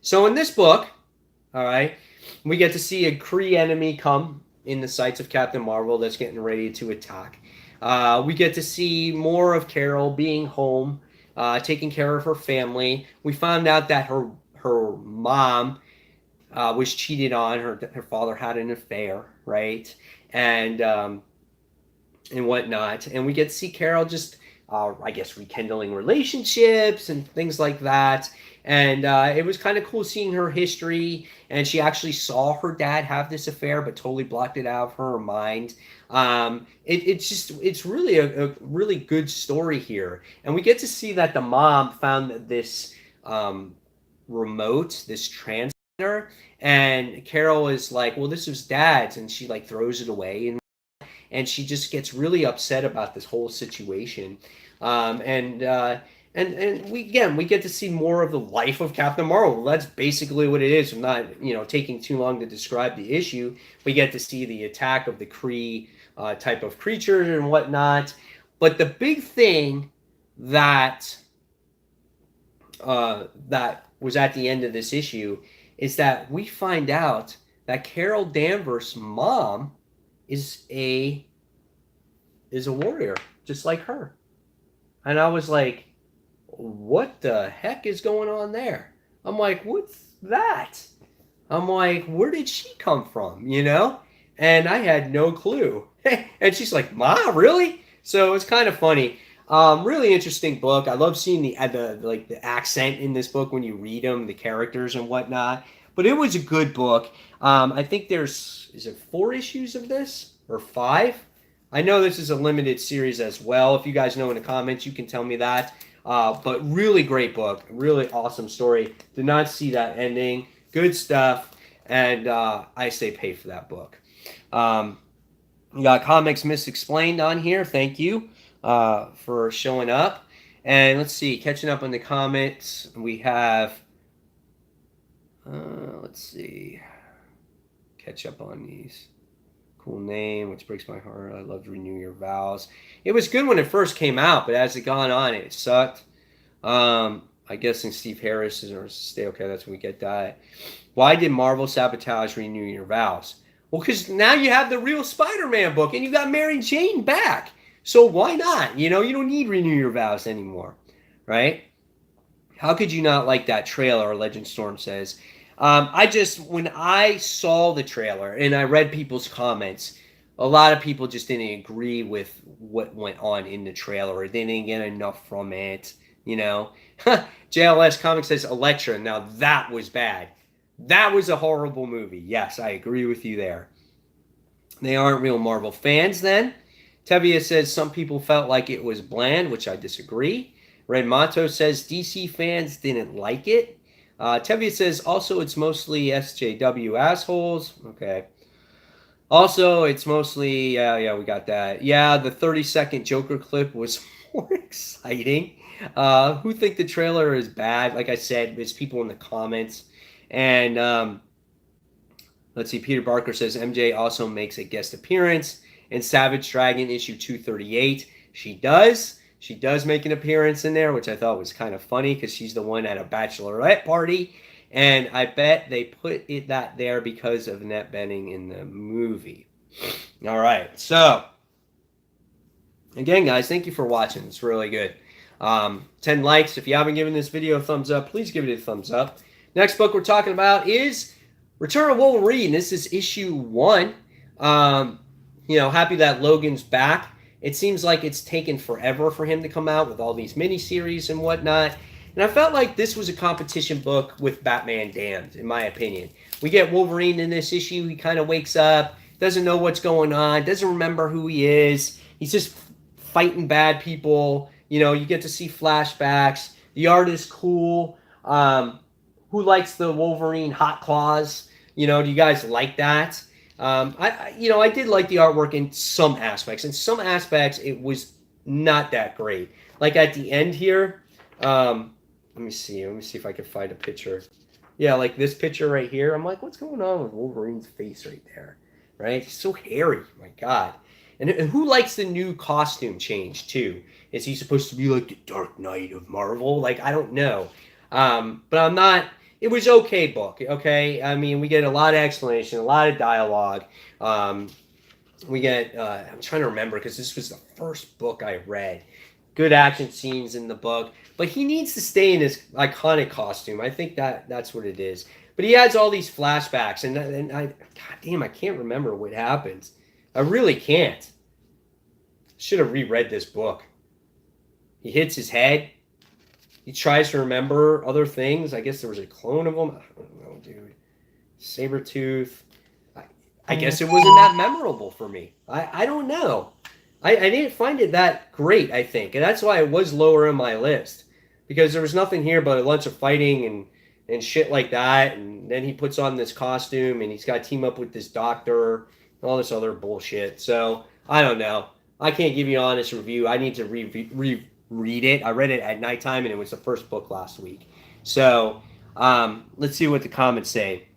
So in this book, all right, we get to see a Kree enemy come in the sights of Captain Marvel that's getting ready to attack. We get to see more of Carol being home, taking care of her family. We found out that her mom was cheated on. Her father had an affair, right? And whatnot. And we get to see Carol just, rekindling relationships and things like that. And it was kind of cool seeing her history. And she actually saw her dad have this affair, but totally blocked it out of her mind. It's really a really good story here. And we get to see that the mom found this remote, this transmitter, and Carol is like, well, this was dad's, and she throws it away, and she just gets really upset about this whole situation. And we get to see more of the life of Captain Marvel. That's basically what it is. I'm not taking too long to describe the issue. We get to see the attack of the Kree type of creatures and whatnot. But the big thing that that was at the end of this issue is that we find out that Carol Danvers' mom is a warrior, just like her. And I was like, what the heck is going on there? I'm like, what's that? I'm like, where did she come from? And I had no clue. And she's like, Ma, really? So it's kind of funny. Really interesting book. I love seeing the accent in this book when you read them, the characters and whatnot. But it was a good book. I think is it 4 issues of this or 5? I know this is a limited series as well. If you guys know in the comments, you can tell me that. But really great book. Really awesome story. Did not see that ending. Good stuff. And I say pay for that book. We got Comics Misexplained on here. Thank you for showing up. And let's see. Catching up on the comments. We have... let's see. Catch up on these. Cool name, which breaks my heart. I love Renew Your Vows. It was good when it first came out, but as it gone on, it sucked. I guess in Steve Harris or Stay Okay, that's when we get that. Why did Marvel sabotage Renew Your Vows? Well, because now you have the real Spider-Man book, and you got Mary Jane back. So why not? You don't need Renew Your Vows anymore, right? How could you not like that trailer, Legend Storm says. When I saw the trailer and I read people's comments, a lot of people just didn't agree with what went on in the trailer. They didn't get enough from it, JLS Comics says Elektra. Now that was bad. That was a horrible movie. Yes, I agree with you there. They aren't real Marvel fans then. Tevia says some people felt like it was bland, which I disagree. Red Mato says DC fans didn't like it. Tevia says, also, it's mostly SJW assholes. Okay. Also, it's mostly, yeah, we got that. Yeah, the 30-second Joker clip was more exciting. Who think the trailer is bad? Like I said, it's people in the comments. And let's see, Peter Barker says, MJ also makes a guest appearance in Savage Dragon issue 238. She does. She does make an appearance in there, which I thought was kind of funny because she's the one at a bachelorette party. And I bet they put that there because of Annette Bening in the movie. All right. So, again, guys, thank you for watching. It's really good. 10 likes. If you haven't given this video a thumbs up, please give it a thumbs up. Next book we're talking about is Return of Wolverine. This is issue 1. Happy that Logan's back. It seems like it's taken forever for him to come out with all these miniseries and whatnot. And I felt like this was a competition book with Batman Damned, in my opinion. We get Wolverine in this issue. He kind of wakes up, doesn't know what's going on, doesn't remember who he is. He's just fighting bad people. You get to see flashbacks. The art is cool. Who likes the Wolverine hot claws? Do you guys like that? I did like the artwork in some aspects. In some aspects, it was not that great. Like at the end here, let me see if I can find a picture. Yeah, like this picture right here. I'm like, what's going on with Wolverine's face right there? Right? He's so hairy. My God. And who likes the new costume change too? Is he supposed to be like the Dark Knight of Marvel? Like, I don't know. But I'm not. It was okay book, okay? I mean, we get a lot of explanation, a lot of dialogue. We get, I'm trying to remember because this was the first book I read. Good action scenes in the book. But he needs to stay in his iconic costume. I think that's what it is. But he adds all these flashbacks. And God damn, I can't remember what happens. I really can't. Should have reread this book. He hits his head. He tries to remember other things. I guess there was a clone of him. I don't know, dude. Sabretooth. I guess it wasn't that memorable for me. I don't know. I didn't find it that great, I think. And that's why it was lower in my list. Because there was nothing here but a bunch of fighting and shit like that. And then he puts on this costume and he's got to team up with this doctor and all this other bullshit. So, I don't know. I can't give you an honest review. I need to read it. I read it at nighttime, and it was the first book last week. So let's see what the comments say.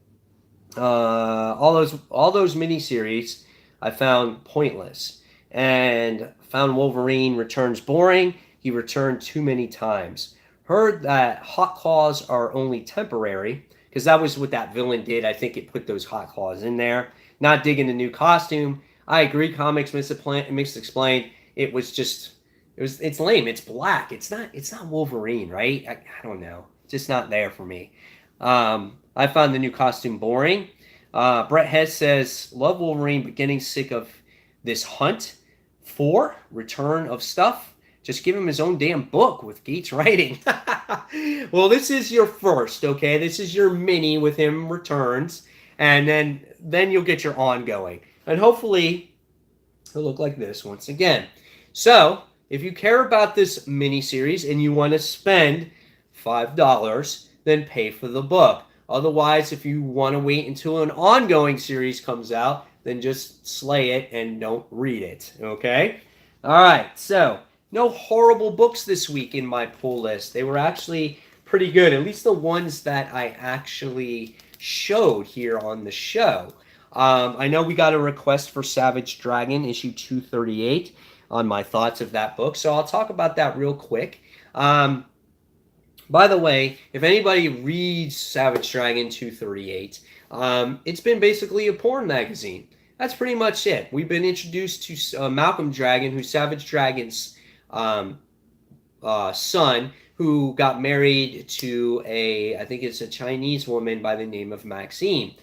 All those miniseries I found pointless, and found Wolverine Returns boring. He returned too many times. Heard that hot claws are only temporary, because that was what that villain did. I think it put those hot claws in there. Not digging the new costume. I agree. Comics misexplained. It's lame. It's black. It's not Wolverine, right? I don't know. Just not there for me. I found the new costume boring. Brett Hess says, love Wolverine, but getting sick of this hunt for return of stuff. Just give him his own damn book with Gates writing. Well, this is your first, okay? This is your mini with him returns, and then you'll get your ongoing. And hopefully it'll look like this once again. So, if you care about this mini series and you want to spend $5, then pay for the book. Otherwise, if you want to wait until an ongoing series comes out, then just slay it and don't read it, okay? All right, so no horrible books this week in my pull list. They were actually pretty good, at least the ones that I actually showed here on the show. I know we got a request for Savage Dragon, issue 238, on my thoughts of that book, so I'll talk about that real quick. By the way, if anybody reads Savage Dragon 238, it's been basically a porn magazine. That's pretty much it. We've been introduced to Malcolm Dragon, who's Savage Dragon's son, who got married to I think it's a Chinese woman by the name of Maxine.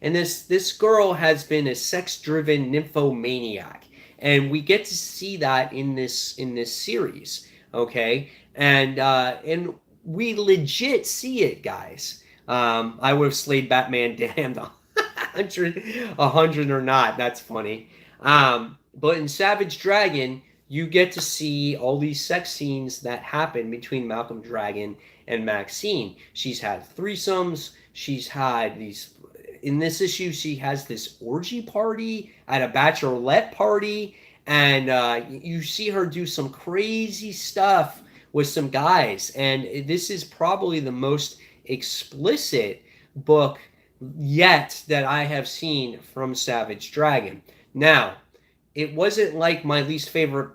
And this girl has been a sex-driven nymphomaniac. And we get to see that in this series, okay? And we legit see it, guys. I would have slayed Batman damned 100 or not. That's funny. But in Savage Dragon, you get to see all these sex scenes that happen between Malcolm Dragon and Maxine. She's had threesomes. She's had these... In this issue, she has this orgy party at a bachelorette party. And you see her do some crazy stuff with some guys, and this is probably the most explicit book yet that I have seen from Savage Dragon. Now, it wasn't like my least favorite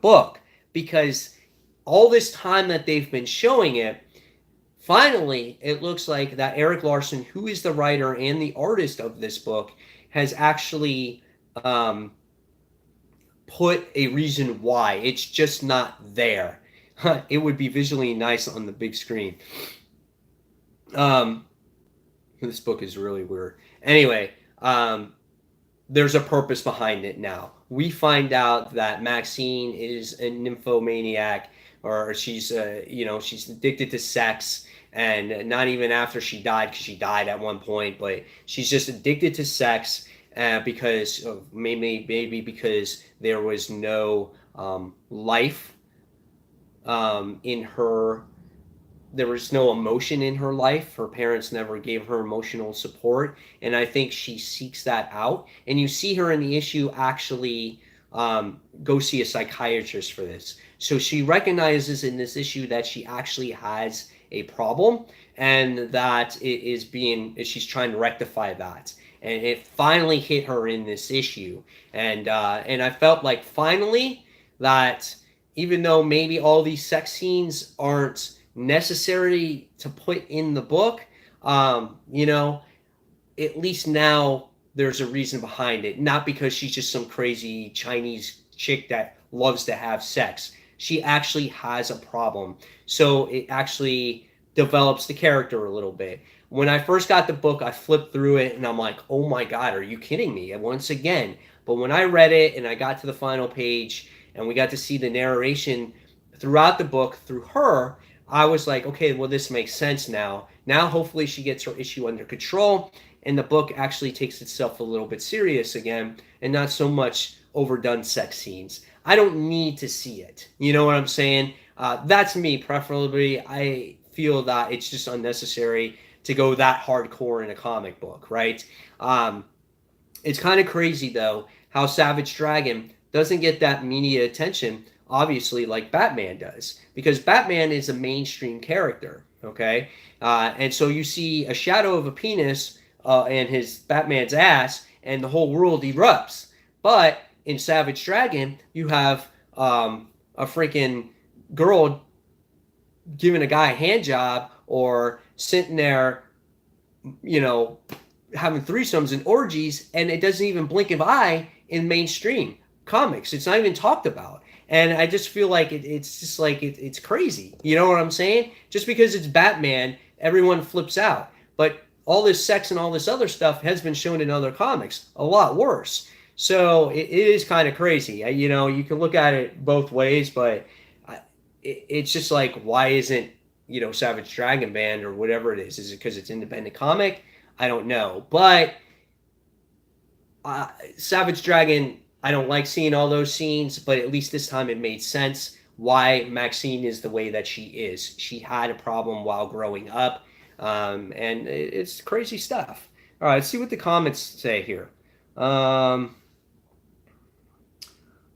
book, because all this time that they've been showing it, finally, it looks like that Eric Larson, who is the writer and the artist of this book, has actually put a reason why. It's just not there. It would be visually nice on the big screen. This book is really weird. Anyway, there's a purpose behind it now. We find out that Maxine is a nymphomaniac, or she's addicted to sex, and not even after she died, because she died at one point, but she's just addicted to sex. Because maybe because there was no life in her, there was no emotion in her life. Her parents never gave her emotional support, and I think she seeks that out. And you see her in the issue actually go see a psychiatrist for this. So she recognizes in this issue that she actually has a problem, and that she's trying to rectify that. And it finally hit her in this issue. And I felt like finally that even though maybe all these sex scenes aren't necessary to put in the book, at least now there's a reason behind it. Not because she's just some crazy Chinese chick that loves to have sex. She actually has a problem. So it actually develops the character a little bit. When I first got the book, I flipped through it and I'm like, oh my God, are you kidding me? Once again. But when I read it and I got to the final page and we got to see the narration throughout the book through her, I was like, okay, well, this makes sense now. Now, hopefully she gets her issue under control and the book actually takes itself a little bit serious again and not so much overdone sex scenes. I don't need to see it. You know what I'm saying? That's me, preferably. I feel that it's just unnecessary to go that hardcore in a comic book, right? It's kind of crazy, though, how Savage Dragon doesn't get that media attention obviously, like Batman does, because Batman is a mainstream character, okay? And so you see a shadow of a penis in his Batman's ass, and the whole world erupts. But in Savage Dragon, you have a freaking girl giving a guy a hand job or sitting there, you know, having threesomes and orgies, and it doesn't even blink an eye in mainstream comics. It's not even talked about. And I just feel like it's just like it's crazy. You know what I'm saying? Just because it's Batman, everyone flips out. But all this sex and all this other stuff has been shown in other comics, a lot worse. So it is kind of crazy. You know, you can look at it both ways, but it's just like, why isn't, you know, Savage Dragon banned or whatever it is? Is it because it's independent comic? I don't know. But Savage Dragon, I don't like seeing all those scenes, but at least this time it made sense why Maxine is the way that she is. She had a problem while growing up, and it's crazy stuff. All right, let's see what the comments say here.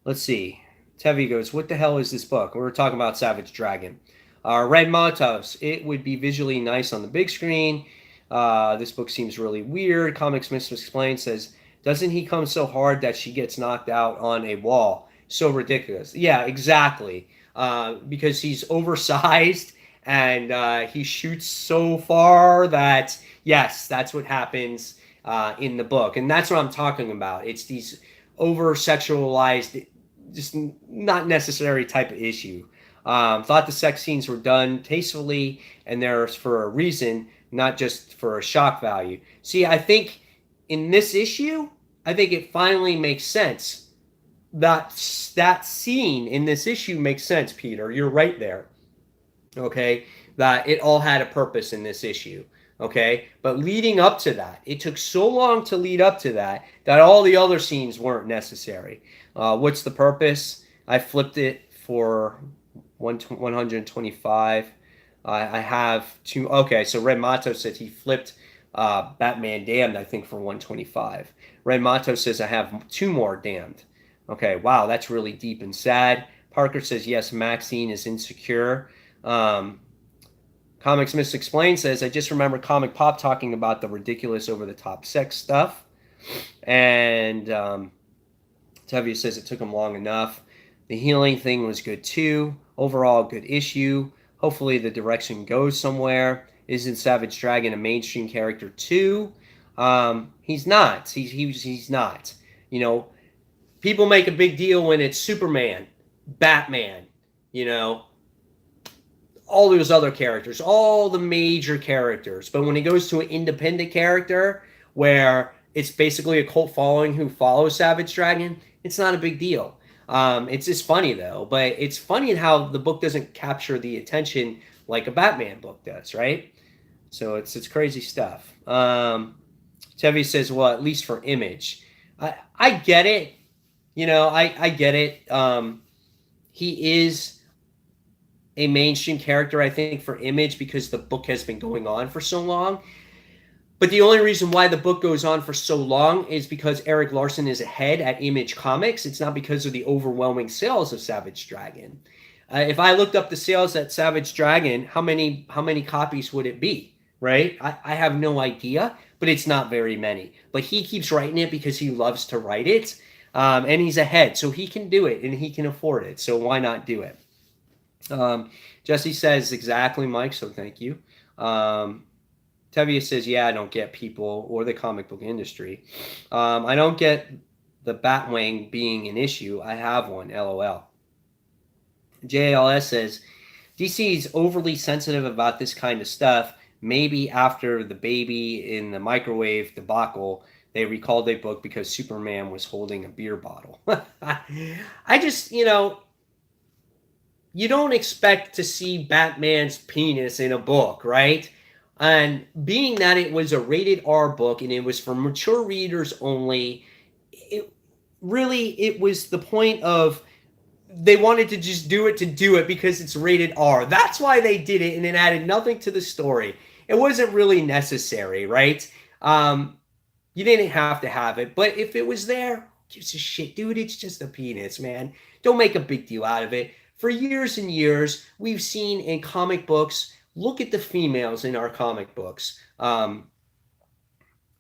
Let's see. Tevi goes, what the hell is this book? We were talking about Savage Dragon. Red Motos, it would be visually nice on the big screen. This book seems really weird. Comics Misexplained says, doesn't he come so hard that she gets knocked out on a wall? So ridiculous. Yeah, exactly. Because he's oversized and he shoots so far that, yes, that's what happens in the book. And that's what I'm talking about. It's these over-sexualized, just not necessary type of issue. Thought the sex scenes were done tastefully and there's for a reason, not just for a shock value. See, I think in this issue, I think it finally makes sense. That scene in this issue makes sense, Peter. You're right there. Okay? That it all had a purpose in this issue. Okay? But leading up to that, it took so long to lead up to that all the other scenes weren't necessary. What's the purpose? I flipped it for 125. I have two. Okay, so Red Mato said he flipped Batman Damned, I think, for 125. Red Mato says I have two more Damned. Okay, wow, that's really deep and sad. Parker says, yes, Maxine is insecure. Comics Misexplained says, I just remember Comic Pop talking about the ridiculous over-the-top sex stuff. And Tevye says it took him long enough. The healing thing was good too. Overall, good issue. Hopefully the direction goes somewhere. Isn't Savage Dragon a mainstream character too? He's not. He's not. You know, people make a big deal when it's Superman, Batman, you know, all those other characters, all the major characters. But when it goes to an independent character where it's basically a cult following who follows Savage Dragon, it's not a big deal. It's just funny though, but it's funny how the book doesn't capture the attention like a Batman book does, right? So it's crazy stuff. Tevi says, well, at least for Image. I get it. You know, I get it. He is a mainstream character, I think, for Image because the book has been going on for so long. But the only reason why the book goes on for so long is because Eric Larson is ahead at Image Comics. It's not because of the overwhelming sales of Savage Dragon. If I looked up the sales at Savage Dragon, how many copies would it be, right? I have no idea, but it's not very many. But he keeps writing it because he loves to write it, and he's ahead, so he can do it, and he can afford it, so why not do it? Jesse says, exactly, Mike, so thank you. Tevye says, yeah, I don't get people or the comic book industry. I don't get the Batwing being an issue. I have one, LOL. JLS says, DC is overly sensitive about this kind of stuff. Maybe after the baby in the microwave debacle, they recalled a book because Superman was holding a beer bottle. I just, you know, you don't expect to see Batman's penis in a book, right? And being that it was a rated R book and it was for mature readers only, it was the point of they wanted to just do it because it's rated R. That's why they did it, and it added nothing to the story. It wasn't really necessary, right? You didn't have to have it, but if it was there, gives a shit, dude? It's just a penis, man. Don't make a big deal out of it. For years and years, we've seen in comic books, look at the females in our comic books.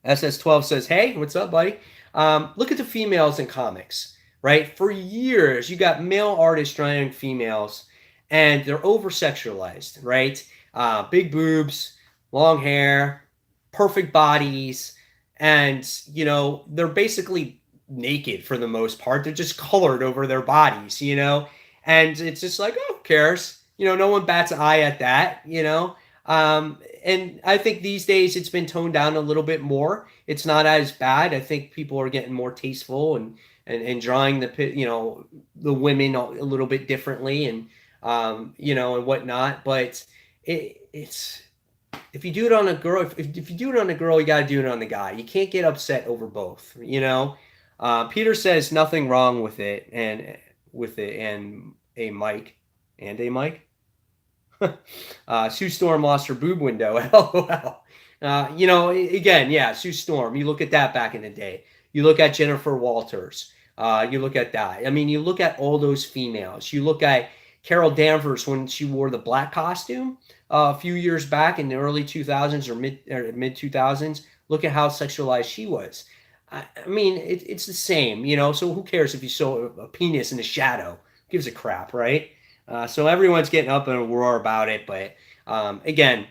SS12 says, hey, what's up, buddy? Look at the females in comics, right? For years, you got male artists drawing females, and they're over sexualized, right? Big boobs, long hair, perfect bodies, and they're basically naked for the most part. They're just colored over their bodies, and it's just like, oh, who cares? No one bats an eye at that. And I think these days it's been toned down a little bit more. It's not as bad. I think people are getting more tasteful and drawing the women a little bit differently and and whatnot. But it's if you do it on a girl, if you do it on a girl, you got to do it on the guy. You can't get upset over both. Peter says nothing wrong with it and a mic. Sue Storm lost her boob window. LOL. Again, yeah, Sue Storm. You look at that back in the day. You look at Jennifer Walters. You look at that. I mean, you look at all those females. You look at Carol Danvers when she wore the black costume a few years back in the early 2000s or mid 2000s. Look at how sexualized she was. I mean, it's the same, So who cares if you saw a penis in the shadow? Who gives a crap, right? So everyone's getting up in a roar about it, but again,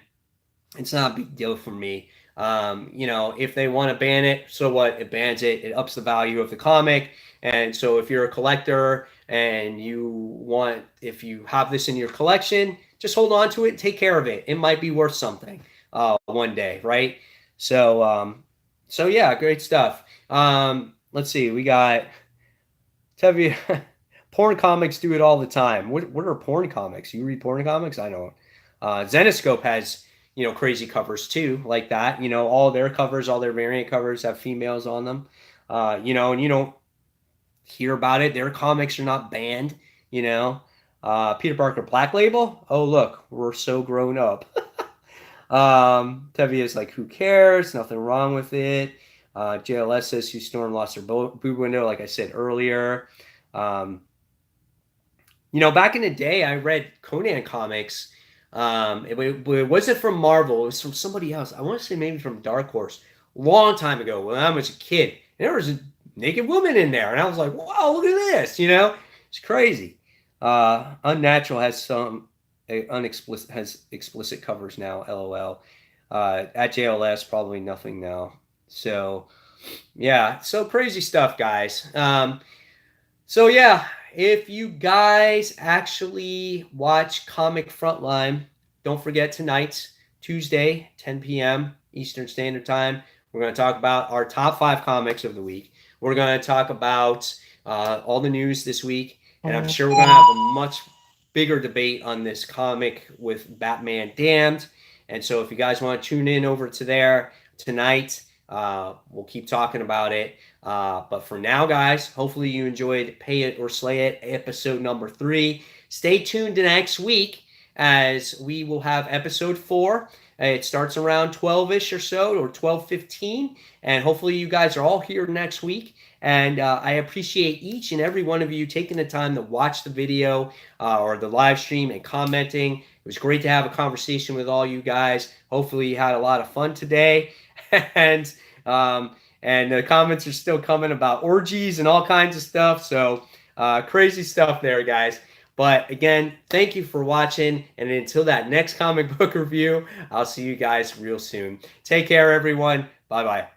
it's not a big deal for me. If they want to ban it, so what? It bans it. It ups the value of the comic. And so if you're a collector and if you have this in your collection, just hold on to it. Take care of it. It might be worth something one day, right? So yeah, great stuff. Let's see. We got Tevi. Porn comics do it all the time. What are porn comics? You read porn comics? I know. Zenoscope has crazy covers too, like that. All their covers, all their variant covers have females on them. And you don't hear about it. Their comics are not banned. Peter Parker Black Label. Oh look, we're so grown up. Tevi is like, who cares? Nothing wrong with it. JLS says Sue Storm lost her boob window, like I said earlier. Back in the day, I read Conan comics. It wasn't from Marvel. It was from somebody else. I want to say maybe from Dark Horse. Long time ago when I was a kid. And there was a naked woman in there. And I was like, wow, look at this. It's crazy. Unnatural has some explicit covers now. LOL. At JLS, probably nothing now. So, yeah. So crazy stuff, guys. So, yeah. If you guys actually watch Comic Frontline, don't forget tonight, Tuesday, 10 p.m. Eastern Standard Time. We're going to talk about our top 5 comics of the week. We're going to talk about all the news this week. And I'm sure we're going to have a much bigger debate on this comic with Batman Damned. And so if you guys want to tune in over to there tonight, we'll keep talking about it. But for now, guys, hopefully you enjoyed Pay It or Slay It, episode number 3. Stay tuned next week as we will have episode 4. It starts around 12-ish or so, or 12:15. And hopefully you guys are all here next week. And I appreciate each and every one of you taking the time to watch the video or the live stream and commenting. It was great to have a conversation with all you guys. Hopefully you had a lot of fun today. And the comments are still coming about orgies and all kinds of stuff. So crazy stuff there, guys. But again, thank you for watching. And until that next comic book review, I'll see you guys real soon. Take care, everyone. Bye-bye.